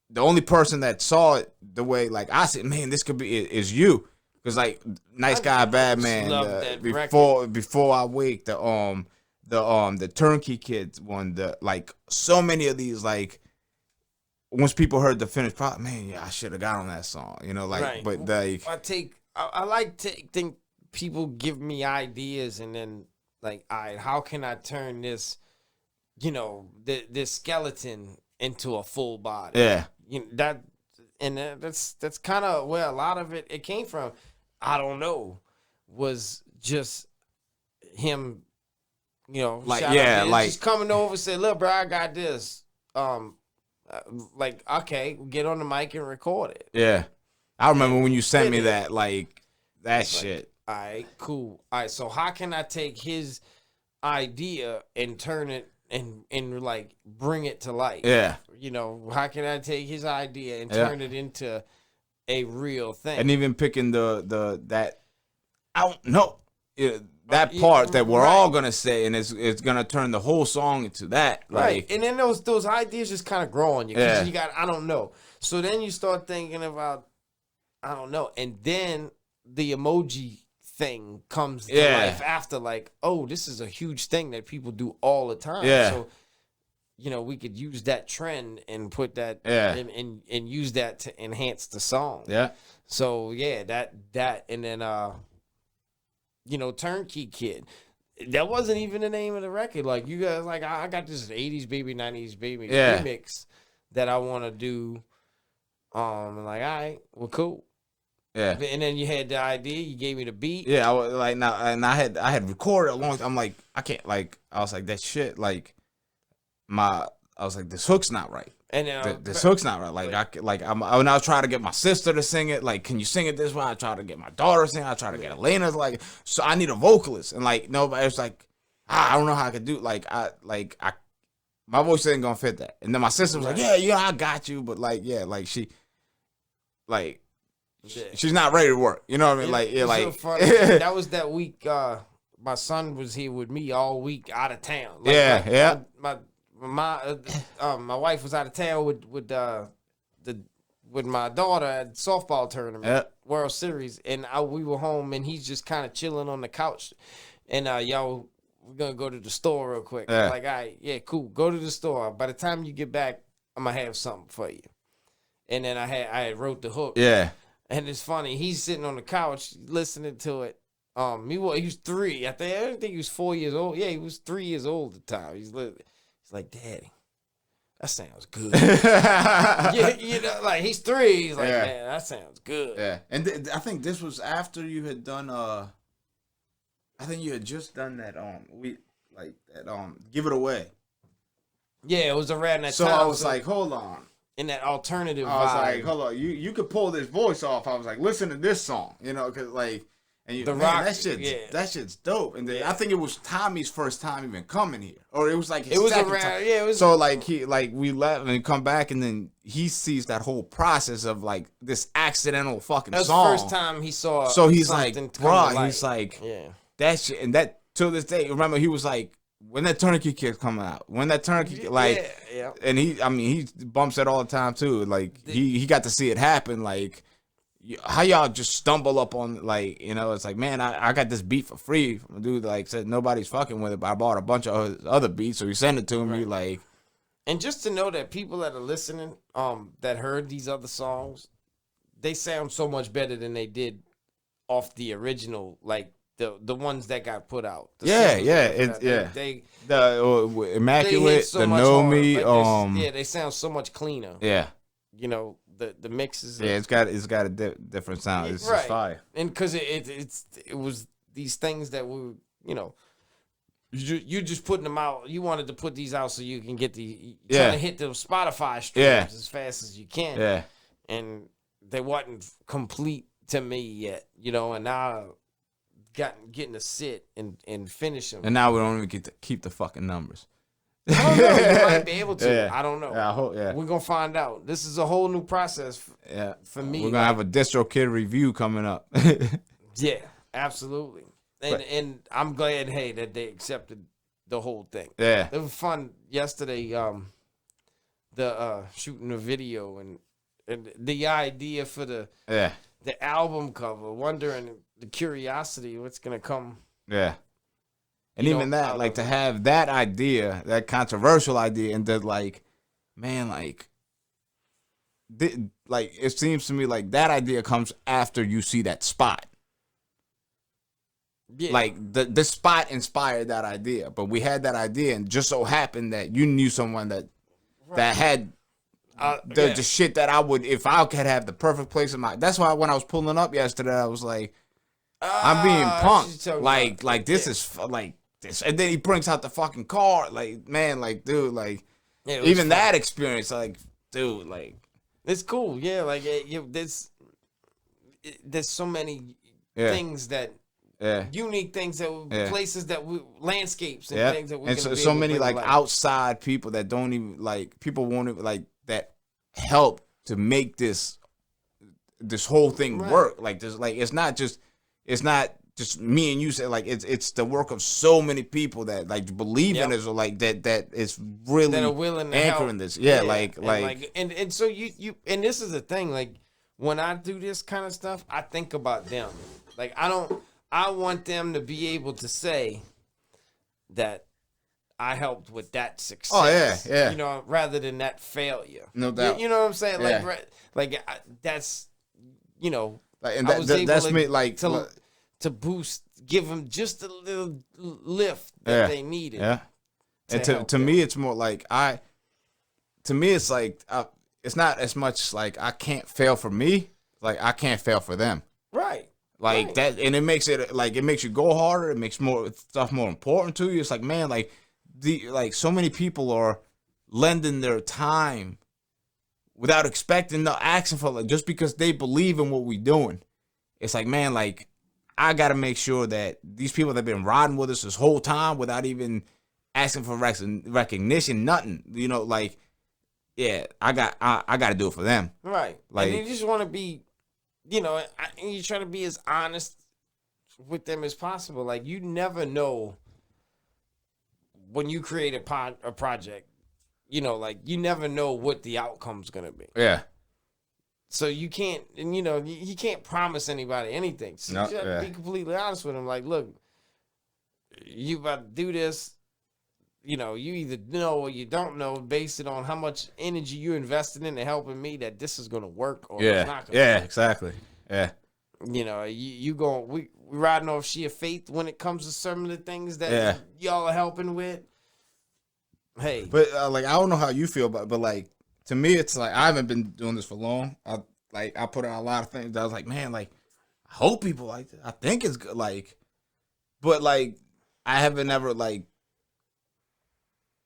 the only person that saw it the way like I said, man, this could be is you, because like Nice Guy, Bad just Man, love that before I Wake, the Turnkey Kids one, like so many of these like. Once people heard the finished product, man, yeah, I should have got on that song, you know, like, Right. but like, I like to think people give me ideas and then like, all right, how can I turn this, you know, this skeleton into a full body? yeah, You know, that's kind of where a lot of it came from. I don't know, was just him, you know, Like, shout out yeah, to him, like- just coming over and say, look, bro, I got this. Like, okay, get on the mic and record it. yeah. I remember when you sent me Fit it. that, like, that shit. All right, cool. All right, so how can I take his idea and turn it and like bring it to life? Yeah. You know, how can I take his idea and Yeah. turn it into a real thing? And even picking that, I don't know, that Yeah, part that we're right. all gonna say, and it's gonna turn the whole song into that, Right. like, And then those ideas just kind of grow on you. 'Cause Yeah. you got, I don't know. So then you start thinking about, I don't know. And then the emoji thing comes to Yeah. life after, like, oh, this is a huge thing that people do all the time. Yeah. So, you know, we could use that trend and put that Yeah. and use that to enhance the song. yeah, So yeah, that and then you know, Turnkey Kid. That wasn't even the name of the record. Like you guys, like I got this 80s baby, 90s baby Yeah. remix that I want to do. Like, all right, well, cool. yeah. And then you had the idea. You gave me the beat. Yeah, I was like, now, and I had recorded a long time. I'm like, I can't, like, I was like, that shit, like, I was like, this hook's not right. And then This hook's not right. Like, when I was trying to get my sister to sing it, like, can you sing it this way? I tried to get my daughter to sing it. I tried to get Elena, like, so I need a vocalist. And like, nobody was like, I don't know how I could do. My voice ain't gonna fit that. And then my sister was like, yeah, I got you. But like, yeah, like she's not ready to work. You know what I mean? Like, yeah, it's like so funny. That was that week. My son was here with me all week out of town. Like, Yeah, yeah. My wife was out of town with my daughter at softball tournament, Yeah. World Series, and we were home, and he's just kind of chilling on the couch, and y'all we're gonna go to the store real quick. Yeah. I'm like, all right, yeah, cool. Go to the store. By the time you get back, I'm gonna have something for you. And then I had wrote the hook. Yeah. And it's funny. He's sitting on the couch listening to it. He was 3. I think he was 4 years old. Yeah, he was 3 years old at the time. He's like, Daddy, that sounds good. Yeah, you know, like he's 3. He's like, Yeah. man, that sounds good. Yeah. And I think this was after you had done I think you had just done that Give It Away. Yeah, it was around that So time. I was like, hold on. in that alternative I was vibe. like, hold on, you could pull this voice off. I was like, listen to this song, you know, because like, and you, The man, Rock, that shit's dope. And then, Yeah. I think it was Tommy's first time even coming here, or it was like his It was second around, time. yeah, it was. So like we left and come back, and then he sees that whole process of like this accidental fucking that was song. the first time he saw. So he's like, something come to bruh, light. he's like, yeah. that shit, and that till this day. Remember, he was like, when that Tourniquet Kid's coming out, when that Tourniquet, like, yeah. and he bumps it all the time too. Like he got to see it happen. Like how y'all just stumble up on, like, you know, it's like, man, I got this beat for free from a dude like said nobody's fucking with it, but I bought a bunch of other beats, so he sent it to me. Like, And just to know that people that are listening, that heard these other songs, they sound so much better than they did off the original, like the ones that got put out. The singles they the Immaculate, hit so the much Know harder. Me, Like they sound so much cleaner. yeah, You know, the mixes. it's got a different sound. It's just fire. And because it was these things that were, you know, you just putting them out. You wanted to put these out so you can get trying to hit the Spotify streams as fast as you can. Yeah, And they wasn't complete to me yet, you know. And now getting to sit and finish them. and now we don't even get to keep the fucking numbers. I don't know. You might be able to. Yeah. I don't know. Yeah, I hope. Yeah, We're gonna find out. This is a whole new process yeah. for me. We're gonna have a DistroKid review coming up. Yeah, absolutely. And I'm glad, hey, that they accepted the whole thing. Yeah, It was fun yesterday. The shooting a video and the idea for the album cover, wondering the curiosity, what's gonna come. yeah. And You even know, that, out like of to it. have that idea, that controversial idea, and that, like, man, like, like it seems to me like that idea comes after you see that spot. Yeah. Like the spot inspired that idea, but we had that idea, and just so happened that you knew someone that had the shit that I would, if I could have the perfect place in my. That's why when I was pulling up yesterday, I was like, I'm being punked. Like this is like this, and then he brings out the fucking car. Like, man, like, dude, like, it was even fun. that experience, like, dude, like, It's cool, yeah. Like there's so many things that unique things that places that landscapes and things that we and can so be many able to like outside people that don't even like people won't even like that help to make this whole thing work. Like there's like it's not just me and you say, like it's the work of so many people that like believe in this, or like that is really that are willing to anchoring help. this. And so you and this is the thing, like when I do this kind of stuff, I think about them. Like I want them to be able to say that I helped with that success. Oh, yeah. You know, rather than that failure. No doubt. You know what I'm saying? Yeah. Like that's, you know, like, and I was able that's to, me like to boost, give them just a little lift that they needed. Yeah. And help to them. me, it's more like to me, it's like it's not as much like I can't fail for me, like I can't fail for them. Right. Like right. that, and it makes you go harder. It makes more stuff more important to you. It's like, man, like so many people are lending their time without expecting no action for, like, just because they believe in what we're doing. It's like, man, like I got to make sure that these people that have been riding with us this whole time without even asking for recognition, nothing, you know, like, yeah, I got to do it for them. Right. Like, and you just want to be, you know, and you try to be as honest with them as possible. Like, you never know when you create a project, you know, like, you never know what the outcome's going to be. Yeah. So you can't, and you know, you can't promise anybody anything. So you have to be completely honest with them. Like, look, you about to do this. You know, you either know or you don't know, based it on how much energy you invested into helping me, that this is gonna work or it's not gonna Yeah, work. exactly. Yeah. You know, you going we riding off sheer faith when it comes to some of the things that y'all are helping with. Hey, But like, I don't know how you feel about, but like, to me, it's like I haven't been doing this for long. I put out a lot of things. I was like, man, like, I hope people like it. I think it's good. Like, but like, I haven't ever like,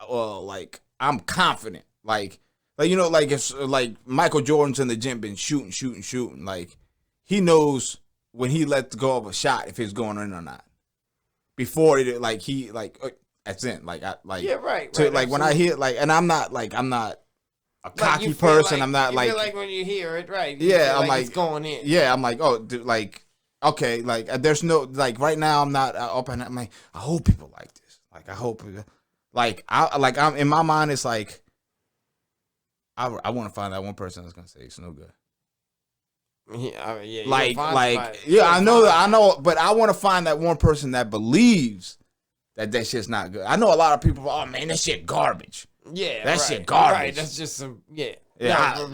well, like, I'm confident. Like you know, like if like Michael Jordan's in the gym, been shooting. Like, he knows when he lets go of a shot if it's going in or not. Before it, like he like. That's it. Like I like yeah, right. to like absolutely. when I hear like, and I'm not a Like, cocky you feel person. like- I'm not you like feel like when you hear it, right? You yeah. feel I'm like it's going in. Yeah, I'm like, oh, dude, like okay, like there's no like right now. I'm not up and I'm like, I hope people like this. Like I hope I'm in my mind. It's like I want to find that one person that's gonna say it's no good. Yeah, I mean, yeah. Like you'll find somebody. yeah, I You'll find- know, but I want to find that one person that believes that shit's not good. I know a lot of people. Oh man, that shit garbage. Yeah, That right, shit garbage. Right, that's just some Yeah,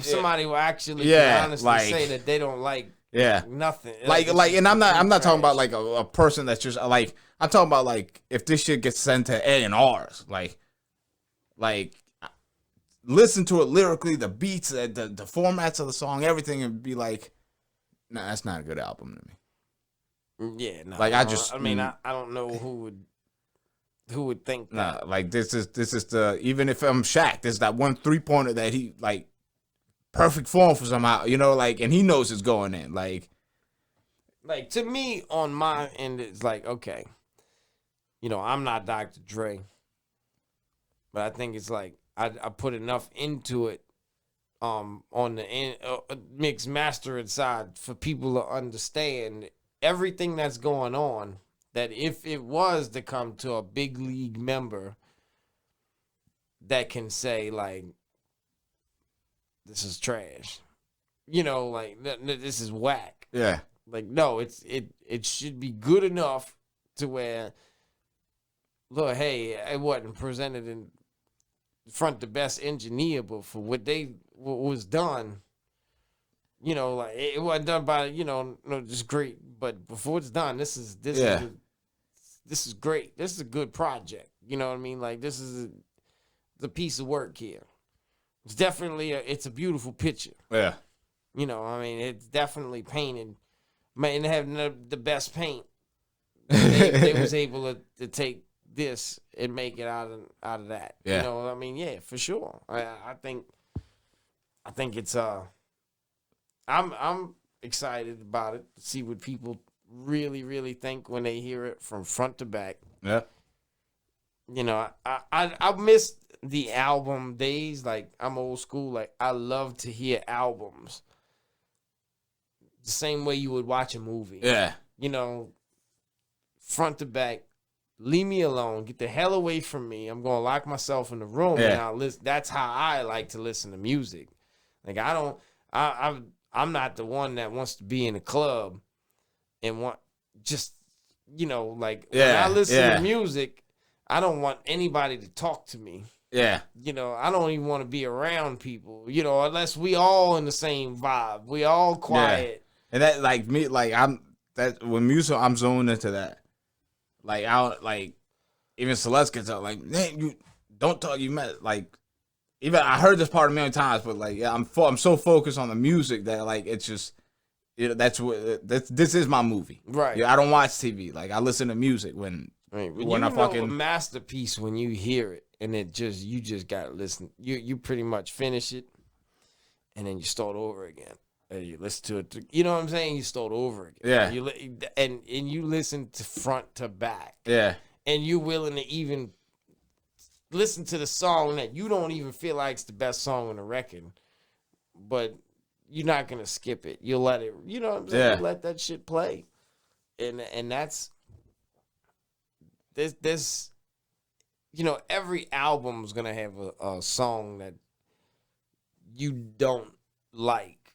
somebody will actually Yeah, can honestly like- say that they don't like Yeah. nothing. Like, It's and just I'm not complete talking about trash. like a person that's just like, I'm talking about like if this shit gets sent to A&Rs, like listen to it lyrically, the beats, the formats of the song, everything, and be like, nah, that's not a good album to me. Yeah, no. Like, I just- I mean, I don't know who would think Nah, that. like this is the, even if I'm Shaq, there's that one 3-pointer that he like perfect form for somehow, you know, like, and he knows it's going in, like Like, to me, on my end, it's like, okay, you know, I'm not Dr. Dre, but I think it's like I put enough into it on the mix mastering side for people to understand everything that's going on, that if it was to come to a big league member that can say, like, this is trash, you know, like, this is whack. yeah, Like, no, it should be good enough to where, look, hey, it wasn't presented in front the best engineer, but for what was done, you know, like, it wasn't done by, you know, no, just great. But before it's done, this is great. This is a good project. You know what I mean? Like, this is the piece of work here. It's definitely it's a beautiful picture. yeah, You know, I mean, it's definitely painted. Man, they have the best paint. They was able to take this and make it out of that. Yeah. You know, I mean, yeah, for sure. I think it's I'm excited about it to see what people really, really think when they hear it from front to back. yeah, You know, I miss the album days. Like, I'm old school. Like, I love to hear albums the same way you would watch a movie. yeah, You know, front to back. Leave me alone. Get the hell away from me. I'm gonna lock myself in the room and Yeah. I'll listen. That's how I like to listen to music. Like, I don't. I'm not the one that wants to be in a club and want just, you know, like, when Yeah, I listen yeah. to music, I don't want anybody to talk to me. yeah, You know, I don't even want to be around people, you know, unless we all in the same vibe. We all quiet. and that like me, like when music, I'm zoned into that. Like even Celeste gets out like, man, you don't talk. You met like, even I heard this part a million times, but like, yeah, I'm so focused on the music that like it's just, you know, this is my movie. Right. Yeah, I don't watch TV. Like, I listen to music when Right. when you I know fucking a masterpiece when you hear it, and you just gotta listen. You pretty much finish it, and then you start over again. And you listen to it. You know what I'm saying? You start over again. Yeah. And you listen to front to back, yeah, and you're willing to even listen to the song that you don't even feel like it's the best song on the record, but you're not gonna skip it. You'll let it. You know what I'm saying? Yeah. You let that shit play, and that's. This, you know, every album's gonna have a song that you don't like,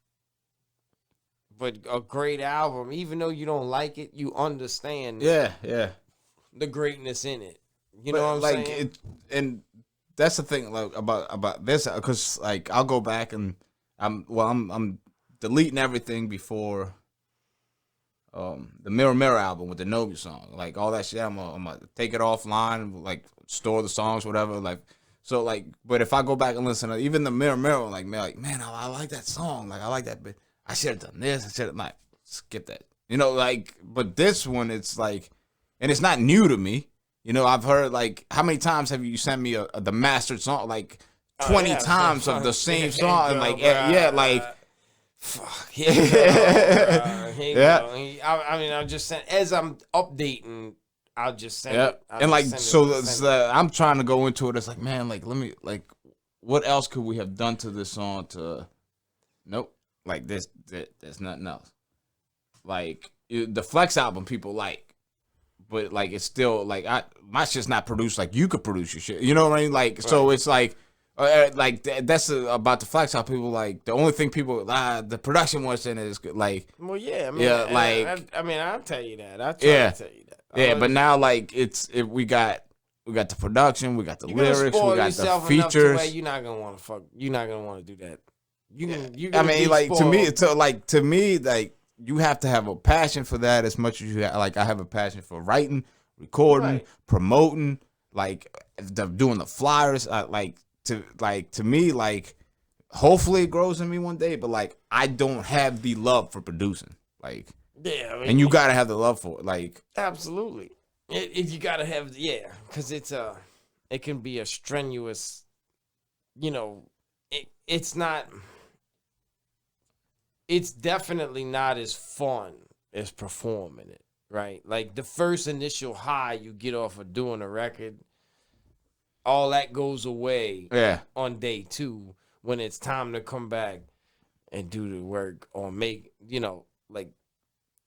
but a great album, even though you don't like it, you understand. yeah, yeah, the greatness in it. You But, know what I'm like, saying? and that's the thing, like about this, because like I'll go back and I'm deleting everything before the Mirror Mirror album with the Nobu song, like all that shit. I'm gonna take it offline, like store the songs, whatever. Like so, like, but if I go back and listen to even the Mirror Mirror, like man, I like that song, like I like that, but I should have done this. I should have like skip that, you know, like. But this one, it's like, and it's not new to me. You know, I've heard, like, how many times have you sent me the mastered song, like 20 times of the same song, and like fuck, here you go, here you Yeah. go. I mean, I'll just send, as I'm updating, I'll just send yeah, it. I'll and like just so, send it. I'm trying to go into it. It's like, man, like let me, like, what else could we have done to this song? Nope, like there's nothing else. Like the Flex album, people like. But like it's still like my shit's not produced like you could produce your shit. You know what I mean? Like so it's like that's about the Flex. How people like the only thing people the production wasn't is good. Like Well, yeah, I mean, yeah, like I mean, I'll tell you that. I try to tell you that. yeah. But now like we got the production, we got the You're gonna lyrics, spoil we got yourself the enough to features. where you're not gonna want to fuck. You're not gonna want to do that. I mean, like to me, like you have to have a passion for that as much as you have. Like I have a passion for writing, recording, Right. promoting, like doing the flyers. To me, like hopefully it grows in me one day. But like I don't have the love for producing. Like Yeah, I mean, and you gotta have the love for it. Like absolutely. You gotta have because it can be a strenuous. You know, it's not. It's definitely not as fun as performing it, right? Like the first initial high you get off of doing a record, all that goes away on day 2 when it's time to come back and do the work or make, like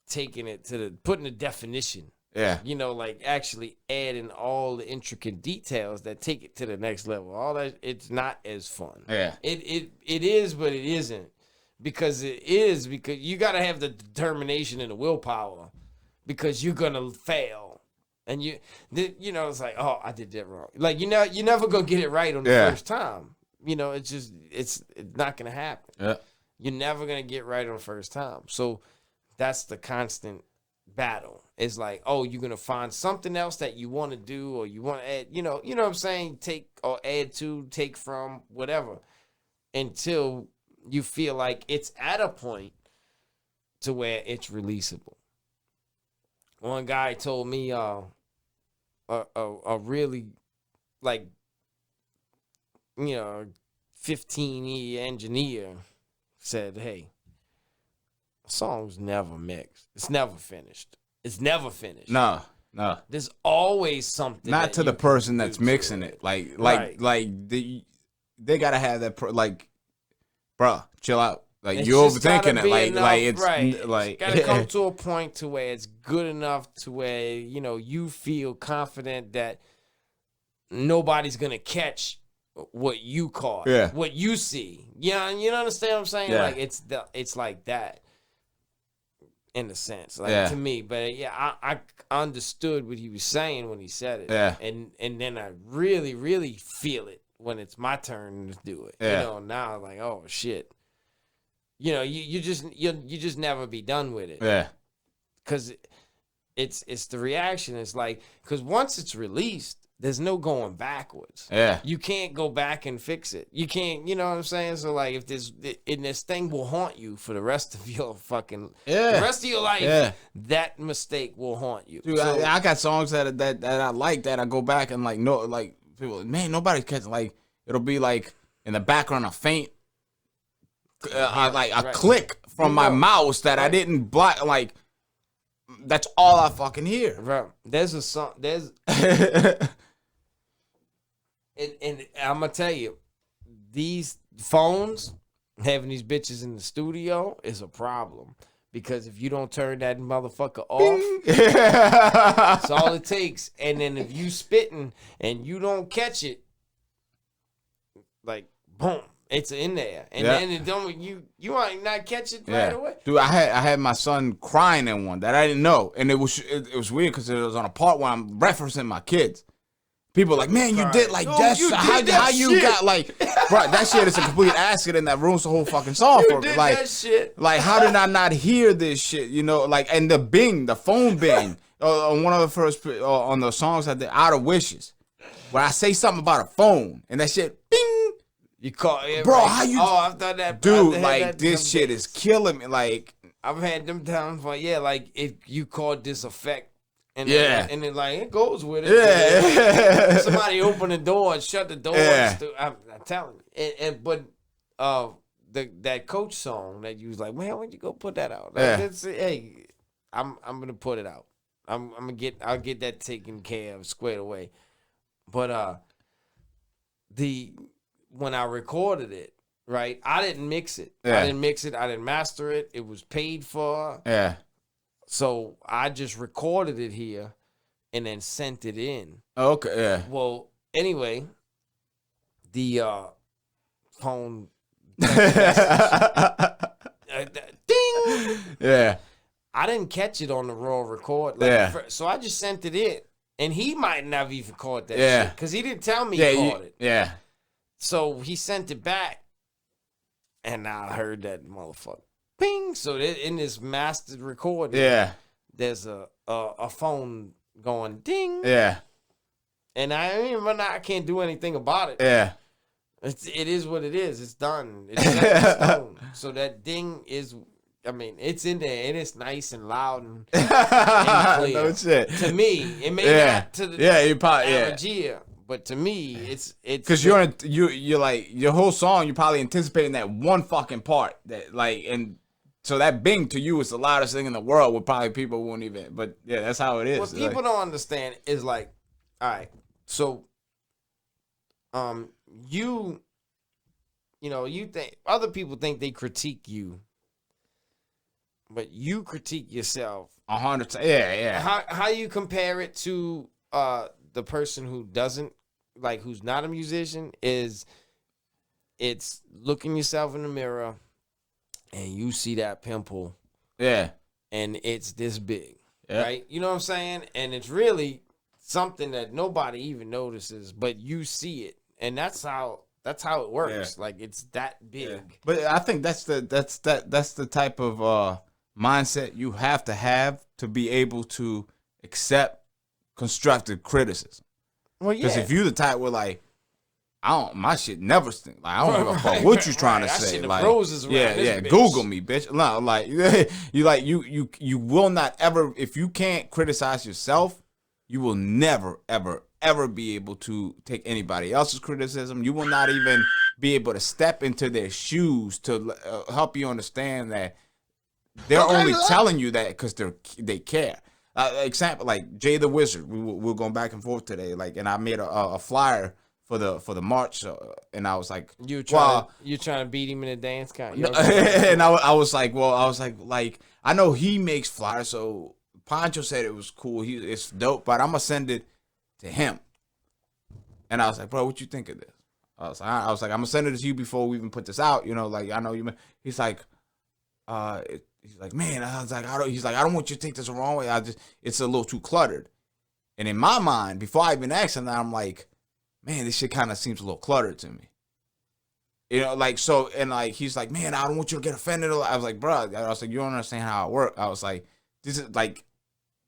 taking it to putting the definition. yeah, Like actually adding all the intricate details that take it to the next level. All that, it's not as fun. yeah, It is, but it isn't. Because you got to have the determination and the willpower because you're going to fail. And it's like, oh, I did that wrong. Like, you're never going to get it right on the first time. It's not going to happen. yeah. You're never going to get right on the first time. So that's the constant battle. It's like, oh, you're going to find something else that you want to do or you want to add, you know what I'm saying? Take or add to, take from, whatever, until you feel like it's at a point to where it's releasable. One guy told me a really 15-year engineer said, hey, a song's never mixed. It's never finished. It's never finished. No. There's always something. Not to the person that's mixing it. Right. They gotta have that. Bruh, chill out. Like It's you're just gotta overthinking it. be Like enough, it's right. like Gotta come to a point to where it's good enough to where you feel confident that nobody's gonna catch what you caught, what you see. You understand what I'm saying? Yeah. Like it's like that in a sense, like to me. But I understood what he was saying when he said it. Yeah. And then I really, really feel it when it's my turn to do it. Yeah. Now I'm like, oh shit. You just never be done with it. yeah, Cause it's the reaction. It's like, cause once it's released, there's no going backwards. yeah, You can't go back and fix it. You can't, you know what I'm saying? So like if this thing will haunt you for the rest of your the rest of your life, that mistake will haunt you. Dude, So, I got songs that I like that I go back and like no like people man nobody's catching like it'll be like in the background a faint like a click from my mouse that I didn't block like that's all I fucking hear. bro, there's a song. There's and I'm gonna tell you, these phones having these bitches in the studio is a problem because if you don't turn that motherfucker off, that's all it takes. And then if you spitting and you don't catch it, like boom, It's in there, and Yeah. then it don't you might not catch it Yeah. right away. Dude, I had my son crying in one that I didn't know, and it was weird because it was on a part where I'm referencing my kids. People like, man, you did like Oh, that. you shit. did that how you shit. got like, bro? That shit is a complete accident that ruins the whole fucking song You for me. did Like, that shit. like, how did I not hear this shit? You know, like, and the phone bing on one of the first on the songs I did, Out of Wishes, where I say something about a phone and that shit, bing, You caught it, bro. right. How you, Oh, I've done that, dude? I've had Like, that this some shit days. is killing me. Like, I've had them times for like if you caught this effect, and Yeah. and it like it goes with it. yeah, Somebody open the door and shut the door. Yeah. I'm telling you. But that coach song that you was like, man, when'd you go put that out? Like, Yeah. hey, I'm gonna put it out. I'll get that taken care of, squared away. But when I recorded it, right, I didn't mix it. Yeah. I didn't mix it. I didn't master it. It was paid for. yeah. So I just recorded it here and then sent it in. Okay, yeah. Well, anyway, the phone ding. Yeah, I didn't catch it on the raw record. Like, Yeah. so I just sent it in. And he might not have even caught that Yeah. shit. Because he didn't tell me yeah, he caught it. yeah. So he sent it back. And I heard that motherfucker. Ping. So in this mastered recording, Yeah, there's a phone going ding. yeah, And I can't do anything about it. yeah. It is what it is. It's done. It's set in stone. So that ding is, it's in there and it's nice and loud and clear. No shit. To me, it may Yeah, not to the yeah. You probably average ear, but to me, it's because you're like your whole song. You're probably anticipating that one fucking part that like and. So that bing to you is the loudest thing in the world. Where probably people won't even. But yeah, that's how it is. what people don't understand is like, all right, so you think other people think they critique you, but you critique yourself. 100. Yeah, yeah. How you compare it to the person who doesn't like, who's not a musician, is it's looking yourself in the mirror and you see that pimple Yeah. and it's this big, Yeah. right? You know what I'm saying? And it's really something that nobody even notices, but you see it, and that's how it works. Yeah. Like, it's that big. Yeah. But I think that's the type of mindset you have to be able to accept constructive criticism. Well, yeah. Because if you the type where like, my shit never stink. Like, I don't give a fuck what you trying to I say. shit the Like, roses around yeah, this yeah. bitch. Google me, bitch. No, like you will not ever, if you can't criticize yourself, you will never, ever be able to take anybody else's criticism. You will not even be able to step into their shoes to help you understand that they're only telling you that because they care. Example, like Jay the Wizard. We're going back and forth today. Like, and I made a flyer for the march, and I was like, you trying to beat him in a dance kind. and I was like, I know he makes flyers, so Pancho said it was cool. It's dope, but I'm gonna send it to him. And I was like, bro, what you think of this? I was like, I'm gonna send it to you before we even put this out. You know, like, I know you. He's like, he's like, man. I was like, I don't want you to take this the wrong way. It's a little too cluttered. And in my mind, before I even asked him that, I'm like, man, this shit kind of seems a little cluttered to me. You know, like, so, and like, he's like, man, I don't want you to get offended. I was like, bro, I was like, you don't understand how it works. I was like, this is like,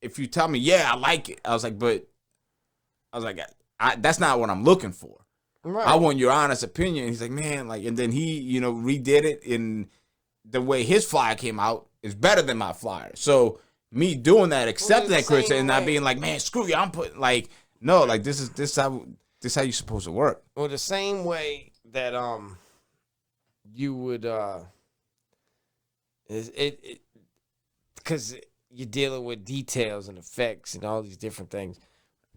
if you tell me, yeah, I like it. I was like, but, I was like, that's not what I'm looking for. Right. I want your honest opinion. He's like, man, like, and then he, redid it in the way his flyer came out is better than my flyer. So me doing that, accepting that criticism, and not being like, man, screw you, I'm putting like, no, like this how you're supposed to work. Well, the same way that you would because you're dealing with details and effects and all these different things.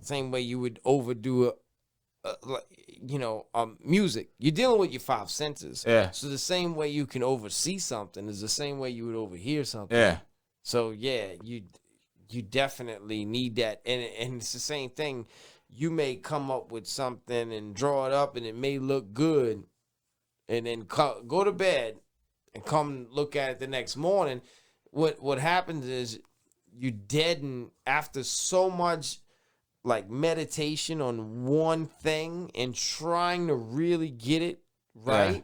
Same way you would overdo music. You're dealing with your five senses. Yeah. So the same way you can oversee something is the same way you would overhear something. Yeah. So yeah, you definitely need that, and it's the same thing. You may come up with something and draw it up, and it may look good, and then go to bed and come look at it the next morning, what happens is you deaden after so much like meditation on one thing and trying to really get it right.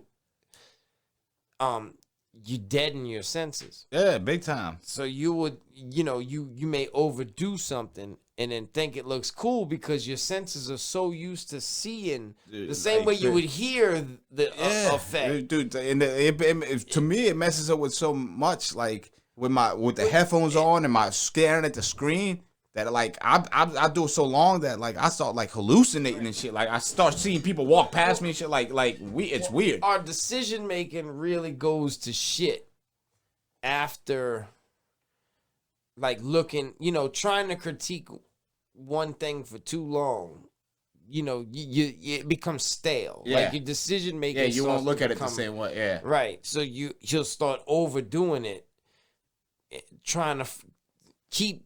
You deaden your senses. Yeah, big time. So you would, you may overdo something and then think it looks cool because your senses are so used to seeing the same way you would hear the effect. Dude, and to me, it messes up with so much, like with the headphones on and my staring at the screen, that like I do it so long that like I start like hallucinating and shit. Like I start seeing people walk past me and shit. It's weird. Our decision making really goes to shit after like looking, trying to critique one thing for too long. It becomes stale. Yeah. Like your decision making. Yeah, you won't look at it the same way. Yeah. Right. So you'll start overdoing it, trying to keep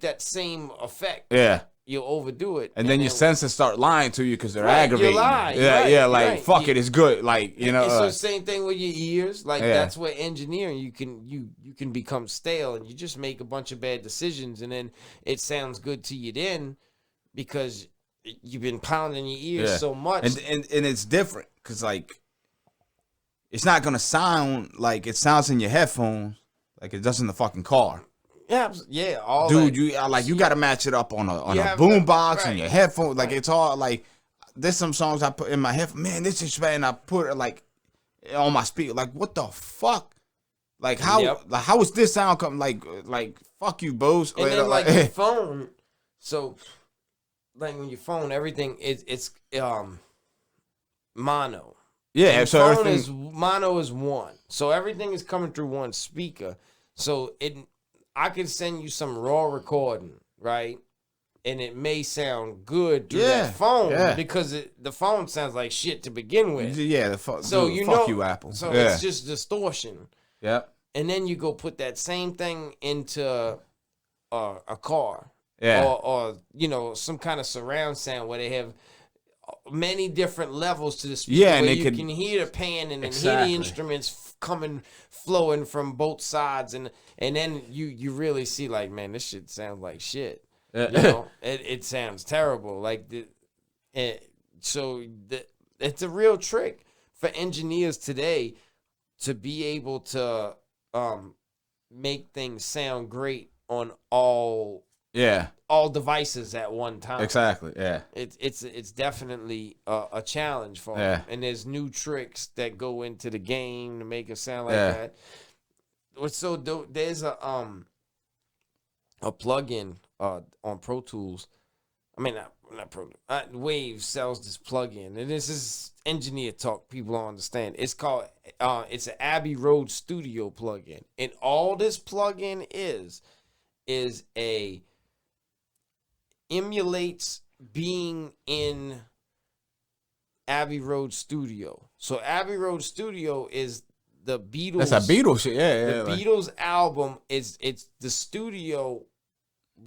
that same effect. Yeah. You'll overdo it. And then your senses start lying to you because they're Right, aggravating. you lie, Yeah, right, like right. fuck it, it's good. Like It's the same thing with your ears. Like Yeah. that's where engineering you can become stale and you just make a bunch of bad decisions and then it sounds good to you then because you've been pounding your ears so much. And it's different because like it's not gonna sound like it sounds in your headphones like it does in the fucking car. Yeah, all dude, that. you got to match it up on a have boom box right. and your headphones. Like it's all like there's some songs I put in my head. Man, this is bad. And I put it like on my speaker. Like what the fuck? Like how? Like, how is this sound coming? Like fuck you, Bose. And then like your phone. So like when your phone, everything it's mono. Yeah, and so phone everything is mono is one. So everything is coming through one speaker. So I could send you some raw recording, right? And it may sound good through that phone because the phone sounds like shit to begin with. Yeah, so dude, fuck you, Apple. So it's just distortion. Yeah. And then you go put that same thing into a car. Yeah. Or some kind of surround sound where they have many different levels to the speaker. Yeah, and where they you can can hear the pan and then hear Exactly. the instruments flowing from both sides, and then you really see like, man, this shit sounds like shit. It sounds terrible. Like it's a real trick for engineers today to be able to make things sound great on all devices at one time. Exactly. Yeah. It's definitely a challenge for them. And there's new tricks that go into the game to make it sound like that. What's so dope? There's a plugin on Pro Tools. I mean, not Pro. Wave sells this plugin, and this is engineer talk. People don't understand. It's called. It's an Abbey Road Studio plugin, and all this plugin is emulates being in Abbey Road Studio. So Abbey Road Studio is the Beatles. That's a Beatles shit. Yeah. The Beatles album it's the studio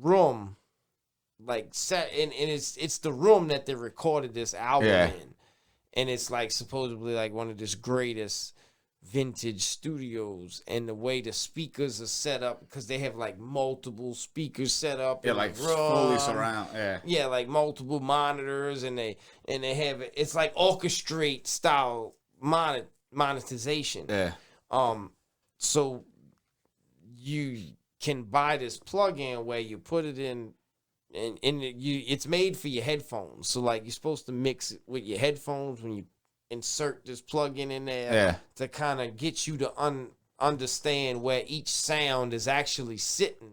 room, like set and it's the room that they recorded this album in, and it's like supposedly like one of the greatest vintage studios, and the way the speakers are set up because they have like multiple speakers set up in like the room. fully surround. Like multiple monitors, and they have it's like orchestrate style monetization. So you can buy this plugin where you put it in, and it's made for your headphones. So like you're supposed to mix it with your headphones when you insert this plugin in there to kind of get you to understand where each sound is actually sitting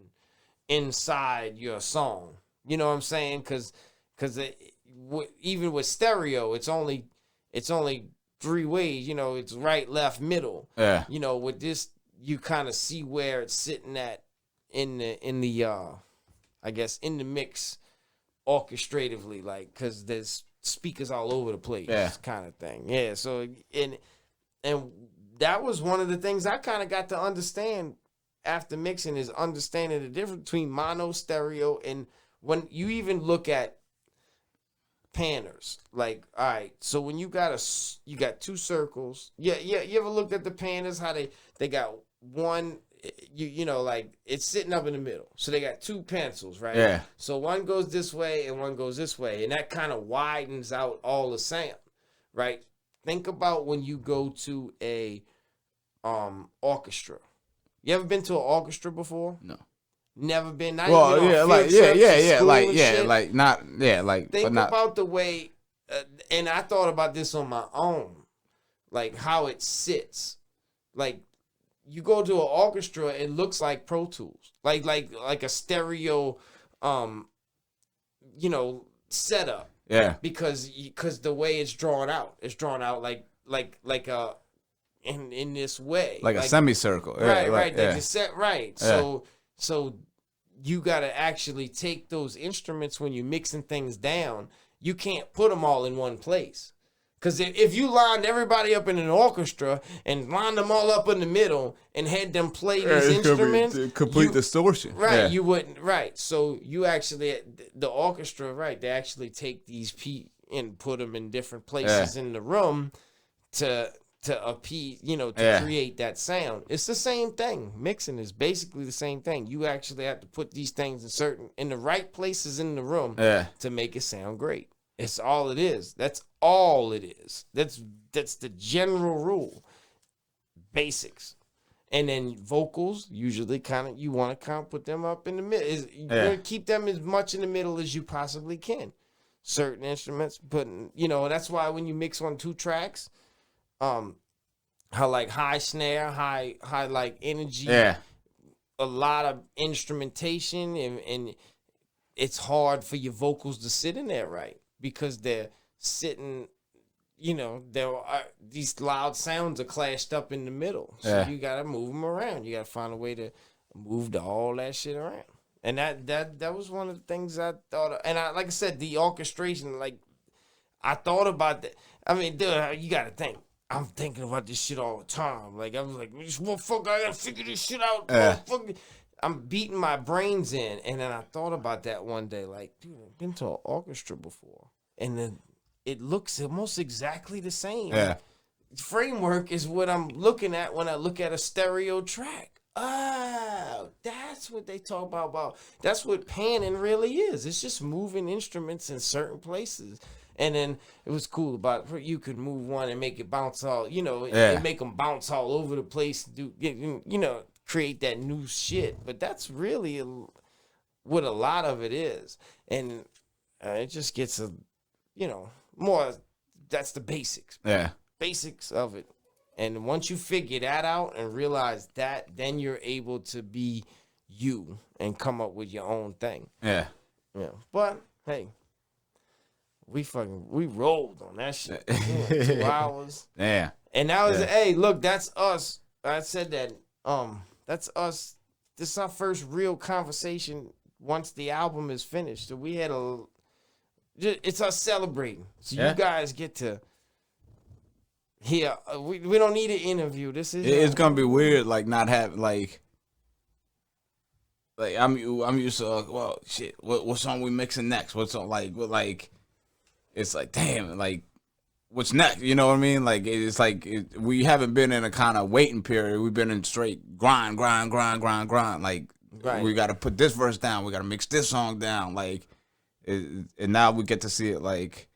inside your song. You know what I'm saying? Because even with stereo, it's only 3 ways. It's right, left, middle. With this, you kind of see where it's sitting at in the I guess in the mix orchestratively, like because there's speakers all over the place, kind of thing. So and that was one of the things I kind of got to understand after mixing, is understanding the difference between mono, stereo, and when you even look at panners. Like, all right, so when you got two circles. Yeah, you ever looked at the panners, how they got one, you know, like it's sitting up in the middle. So they got two pencils, right? Yeah. So one goes this way and one goes this way, and that kind of widens out all the sound, right? Think about when you go to a orchestra. You ever been to an orchestra before? No. Never been. Not Well, even on yeah, field like trips to school like and yeah, shit. like not yeah, like Think but not. about the way, and I thought about this on my own, like how it sits. Like you go to an orchestra, it looks like Pro Tools, like a stereo, setup. Yeah. Because the way it's drawn out like in this way, Like a semicircle. Yeah, right, like, right. yeah. They just set right. Yeah. So you got to actually take those instruments when you're mixing things down. You can't put them all in one place. Because if you lined everybody up in an orchestra and lined them all up in the middle and had them play these instruments, complete distortion. right, Yeah. you wouldn't, right. So you actually, the orchestra, right, they actually take these and put them in different places in the room to appease, to create that sound. It's the same thing. Mixing is basically the same thing. You actually have to put these things in the right places in the room to make it sound great. It's all it is. That's all it is. That's the general rule. Basics. And then vocals, usually you want to put them up in the middle. You want to keep them as much in the middle as you possibly can. Certain instruments, but that's why when you mix on 2 tracks, how like high snare, high like energy, a lot of instrumentation, and it's hard for your vocals to sit in there right. Because they're sitting, these loud sounds are clashed up in the middle. So you got to move them around. You got to find a way to move all that shit around. And that was one of the things I thought of. And like I said, the orchestration, like, I thought about that. I mean, dude, you got to think. I'm thinking about this shit all the time. Like, I was like, this motherfucker, I got to figure this shit out. Motherfucker. I'm beating my brains in, and then I thought about that one day, like, dude, I've been to an orchestra before, and then it looks almost exactly the same. Yeah. Framework is what I'm looking at when I look at a stereo track. Oh, that's what they talk about. That's what panning really is. It's just moving instruments in certain places. And then it was cool about you could move one and make it bounce all, and make them bounce all over the place, create that new shit. But that's really what a lot of it is. And it just gets more, that's the basics. Yeah. Basics of it. And once you figure that out and realize that, then you're able to be you and come up with your own thing. Yeah. Yeah. But hey, we rolled on that shit. 2 hours. Yeah. And that was hey, look, that's us. I said that that's us. This is our first real conversation once the album is finished. So we had it's us celebrating. So you guys get to hear. We don't need an interview. This is It's gonna be weird, like not having like I'm used to well shit. What song we mixing next? What song like it's like damn like. What's next? You know what I mean? Like it's like we haven't been in a kind of waiting period. We've been in straight grind. Like we got to put this verse down. We got to mix this song down. Like, and now we get to see it like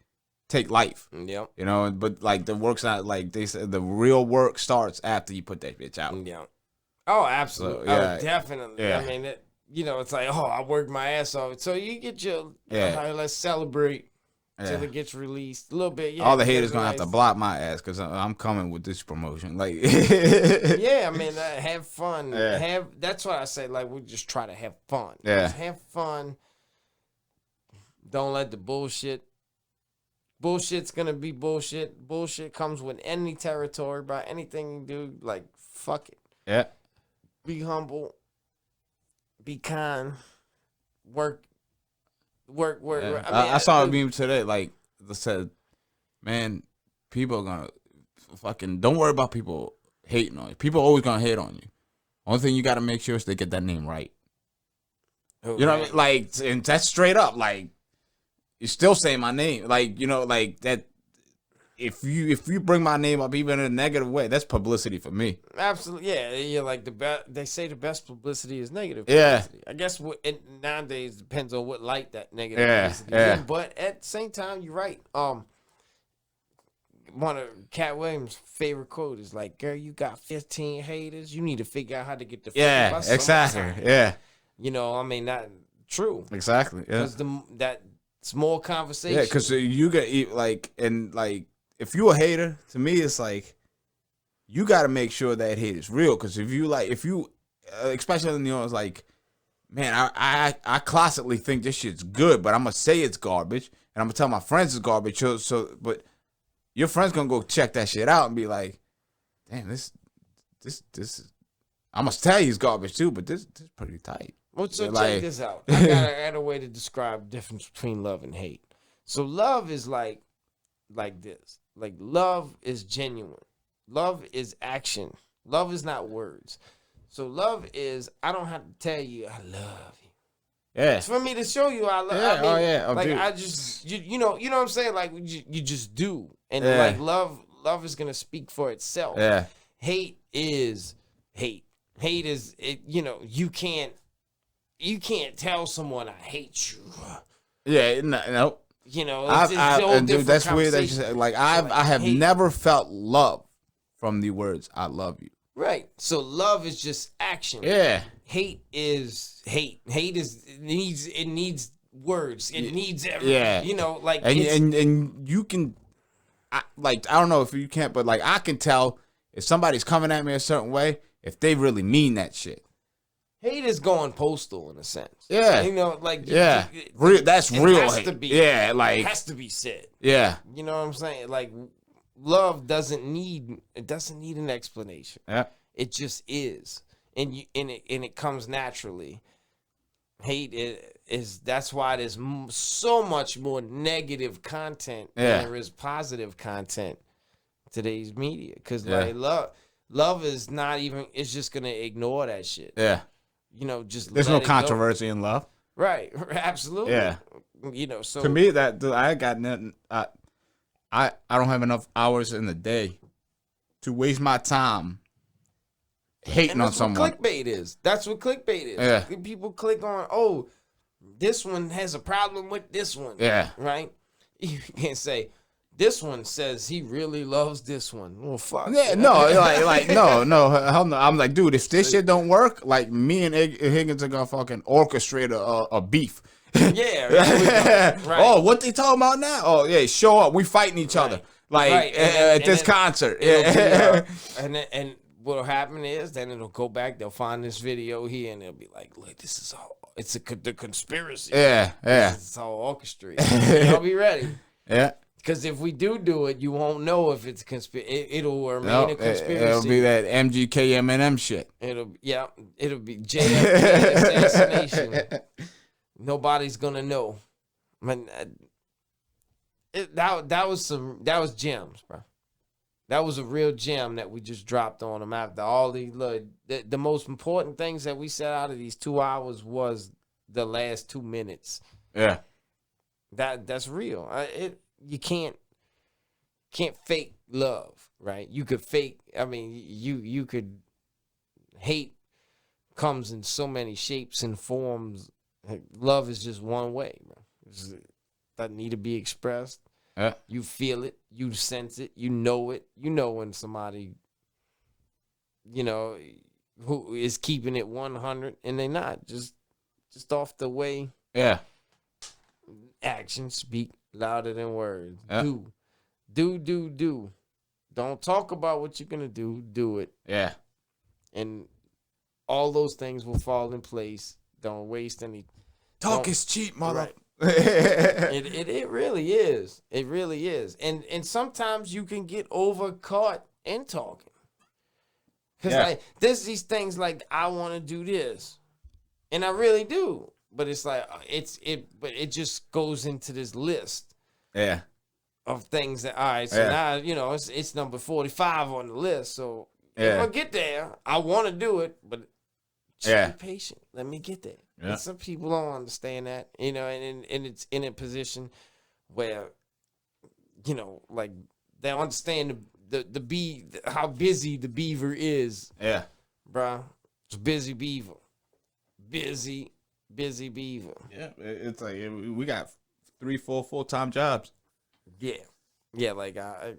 take life. Yep. You know, but like the work's not like they said. The real work starts after you put that bitch out. Yeah. Oh, absolutely. So, yeah. Oh, definitely. Yeah. I mean, it's like I worked my ass off. So you get your let's celebrate. Till it gets released a little bit. Yeah, all the haters gonna have to block my ass because I'm coming with this promotion. Like, yeah, I mean, have fun. Yeah. That's what I say. Like, we just try to have fun. Yeah, just have fun. Don't let the bullshit. Bullshit's gonna be bullshit. Bullshit comes with any territory, bro. Anything you do, like, fuck it. Yeah. Be humble. Be kind. Work. Yeah. I mean, I saw a meme today. Like, that said, man, people are gonna fucking don't worry about people hating on you. People are always gonna hate on you. Only thing you gotta make sure is they get that name right. You know what I mean? Like, and that's straight up. Like, you're still saying my name. Like, you know, like that. If you bring my name up even in a negative way, that's publicity for me. Absolutely, yeah. You're like they say the best publicity is negative Yeah. publicity. I guess nowadays depends on what light that negative publicity is in. But at the same time, you're right. One of Cat Williams' favorite quote is like, "Girl, you got 15 haters. You need to figure out how to get the Yeah, exactly. Yeah, you know, I mean, not true. Exactly. Yeah, Because that small conversation. yeah, because you get like, and like, if you a hater, to me, it's like you got to make sure that hate is real. Because if you especially in New York, it's like, man, I classically think this shit's good, but I'm gonna say it's garbage, and I'm gonna tell my friends it's garbage. But your friend's gonna go check that shit out and be like, damn, this is, I must tell you it's garbage too, but this is pretty tight. Well, so like, check this out. I got a way to describe the difference between love and hate. So love is like this. Like, love is genuine. Love is action. Love is not words. So love is, I don't have to tell you I love you. Yeah. It's for me to show you I love you. Yeah, I mean, Oh, like, dude. I just, you know what I'm saying? Like, you just do. And Yeah. like, love is going to speak for itself. Yeah. Hate is hate. Hate is, you know, you can't tell someone I hate you. Yeah, no. You know, it's a whole dude, different that's weird that you conversation. said. Like, I have hate. never felt love from the words "I love you." Right. So love is just action. Yeah. Hate is hate. Hate is it needs words. It needs everything. Yeah. You know, like And you can, I don't know if you can't, but like I can tell if somebody's coming at me a certain way if they really mean that shit. hate is going postal in a sense. Yeah. You know, like That's it real has hate. to be. Yeah, It like has to be said. yeah. You know what I'm saying? Like, love doesn't need an explanation. Yeah. It just is, and it comes naturally. Hate is that's why there's so much more negative content than there is positive content in today's media. Because like love is not even. It's just gonna ignore that shit. Yeah. You know, just There's let no it go. controversy in love. Right. Absolutely. Yeah. You know, so To me, I got nothing. I don't have enough hours in the day to waste my time hating and on that's someone. what clickbait is. That's what clickbait is. Yeah. People click on, oh, this one has a problem with this one. Yeah. Right? You can't say, this one says he really loves this one. Well, fuck. Yeah, no, like no, hell no. I'm like, dude, if this shit don't work, like me and Higgnz are gonna fucking orchestrate a beef. Yeah. Right. Oh, what they talking about now? Oh, yeah, show up. We fighting each other. Like Right. at this concert. It'll Yeah. be, and what'll happen is then it'll go back. They'll find this video here and they'll be like, look, this is all. It's the conspiracy. Yeah. It's all orchestrated. I'll be ready. Yeah. Because if we do it, you won't know if it's it'll remain a conspiracy. It'll be that MGK Eminem shit. It'll be JFK assassination. Nobody's gonna know. I mean, that was gems, bro. That was a real gem that we just dropped on them after all these. Look, the most important things that we said out of these 2 hours was the last 2 minutes. Yeah. That's real. You can't fake love, right? You could fake. I mean, you could hate comes in so many shapes and forms. Love is just one way, bro. It doesn't need to be expressed. Yeah. You feel it, you sense it, you know it. You know when somebody, you know, who is keeping it 100 and they not just off the way. Yeah. Actions speak louder than words. Yeah. Do. Don't talk about what you're gonna do. Do it, Yeah. and all those things will fall in place. Don't waste any. Talk don't- is cheap, mother. Right. It really is. It really is. And sometimes you can get overcaught in talking. Because like there's these things like I want to do this. And I really do. But it's like but it just goes into this list Yeah. of things that all right, so now you know it's number 45 on the list. So if I get there, I want to do it, but just be patient. Let me get there. Yeah. And some people don't understand that, you know, and it's in a position where, you know, like they understand how busy the beaver is. Yeah. Bruh. It's busy beaver. Busy beaver. Yeah. It's like we got 3-4 full-time jobs. Yeah. Yeah, like I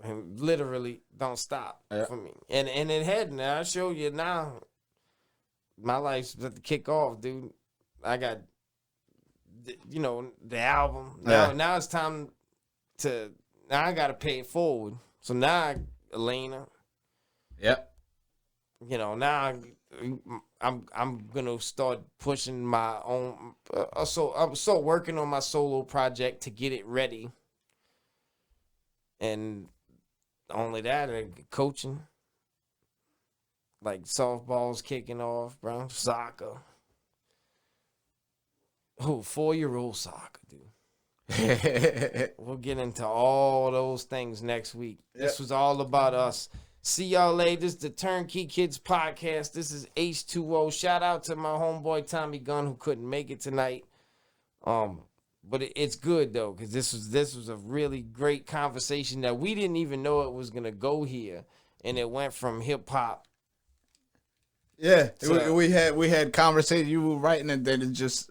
literally don't stop for me. And it hadn't. I show you now. My life's about to kick off, dude. I got, you know, the album. Now it's time to. Now I got to pay it forward. So now, Elena. Yep. You know, now I'm gonna start pushing my own. So I'm still working on my solo project to get it ready. And only that, coaching. Like softball's kicking off, bro. Soccer. 4-year-old soccer, dude. We'll get into all those things next week. This was all about us. See y'all later. This is the Turnkey Kids podcast. This is H2O. Shout out to my homeboy Tommy Gunn who couldn't make it tonight. But it's good though, because this was a really great conversation that we didn't even know it was gonna go here, and it went from hip hop. Yeah, we had conversation. You were writing, and then it just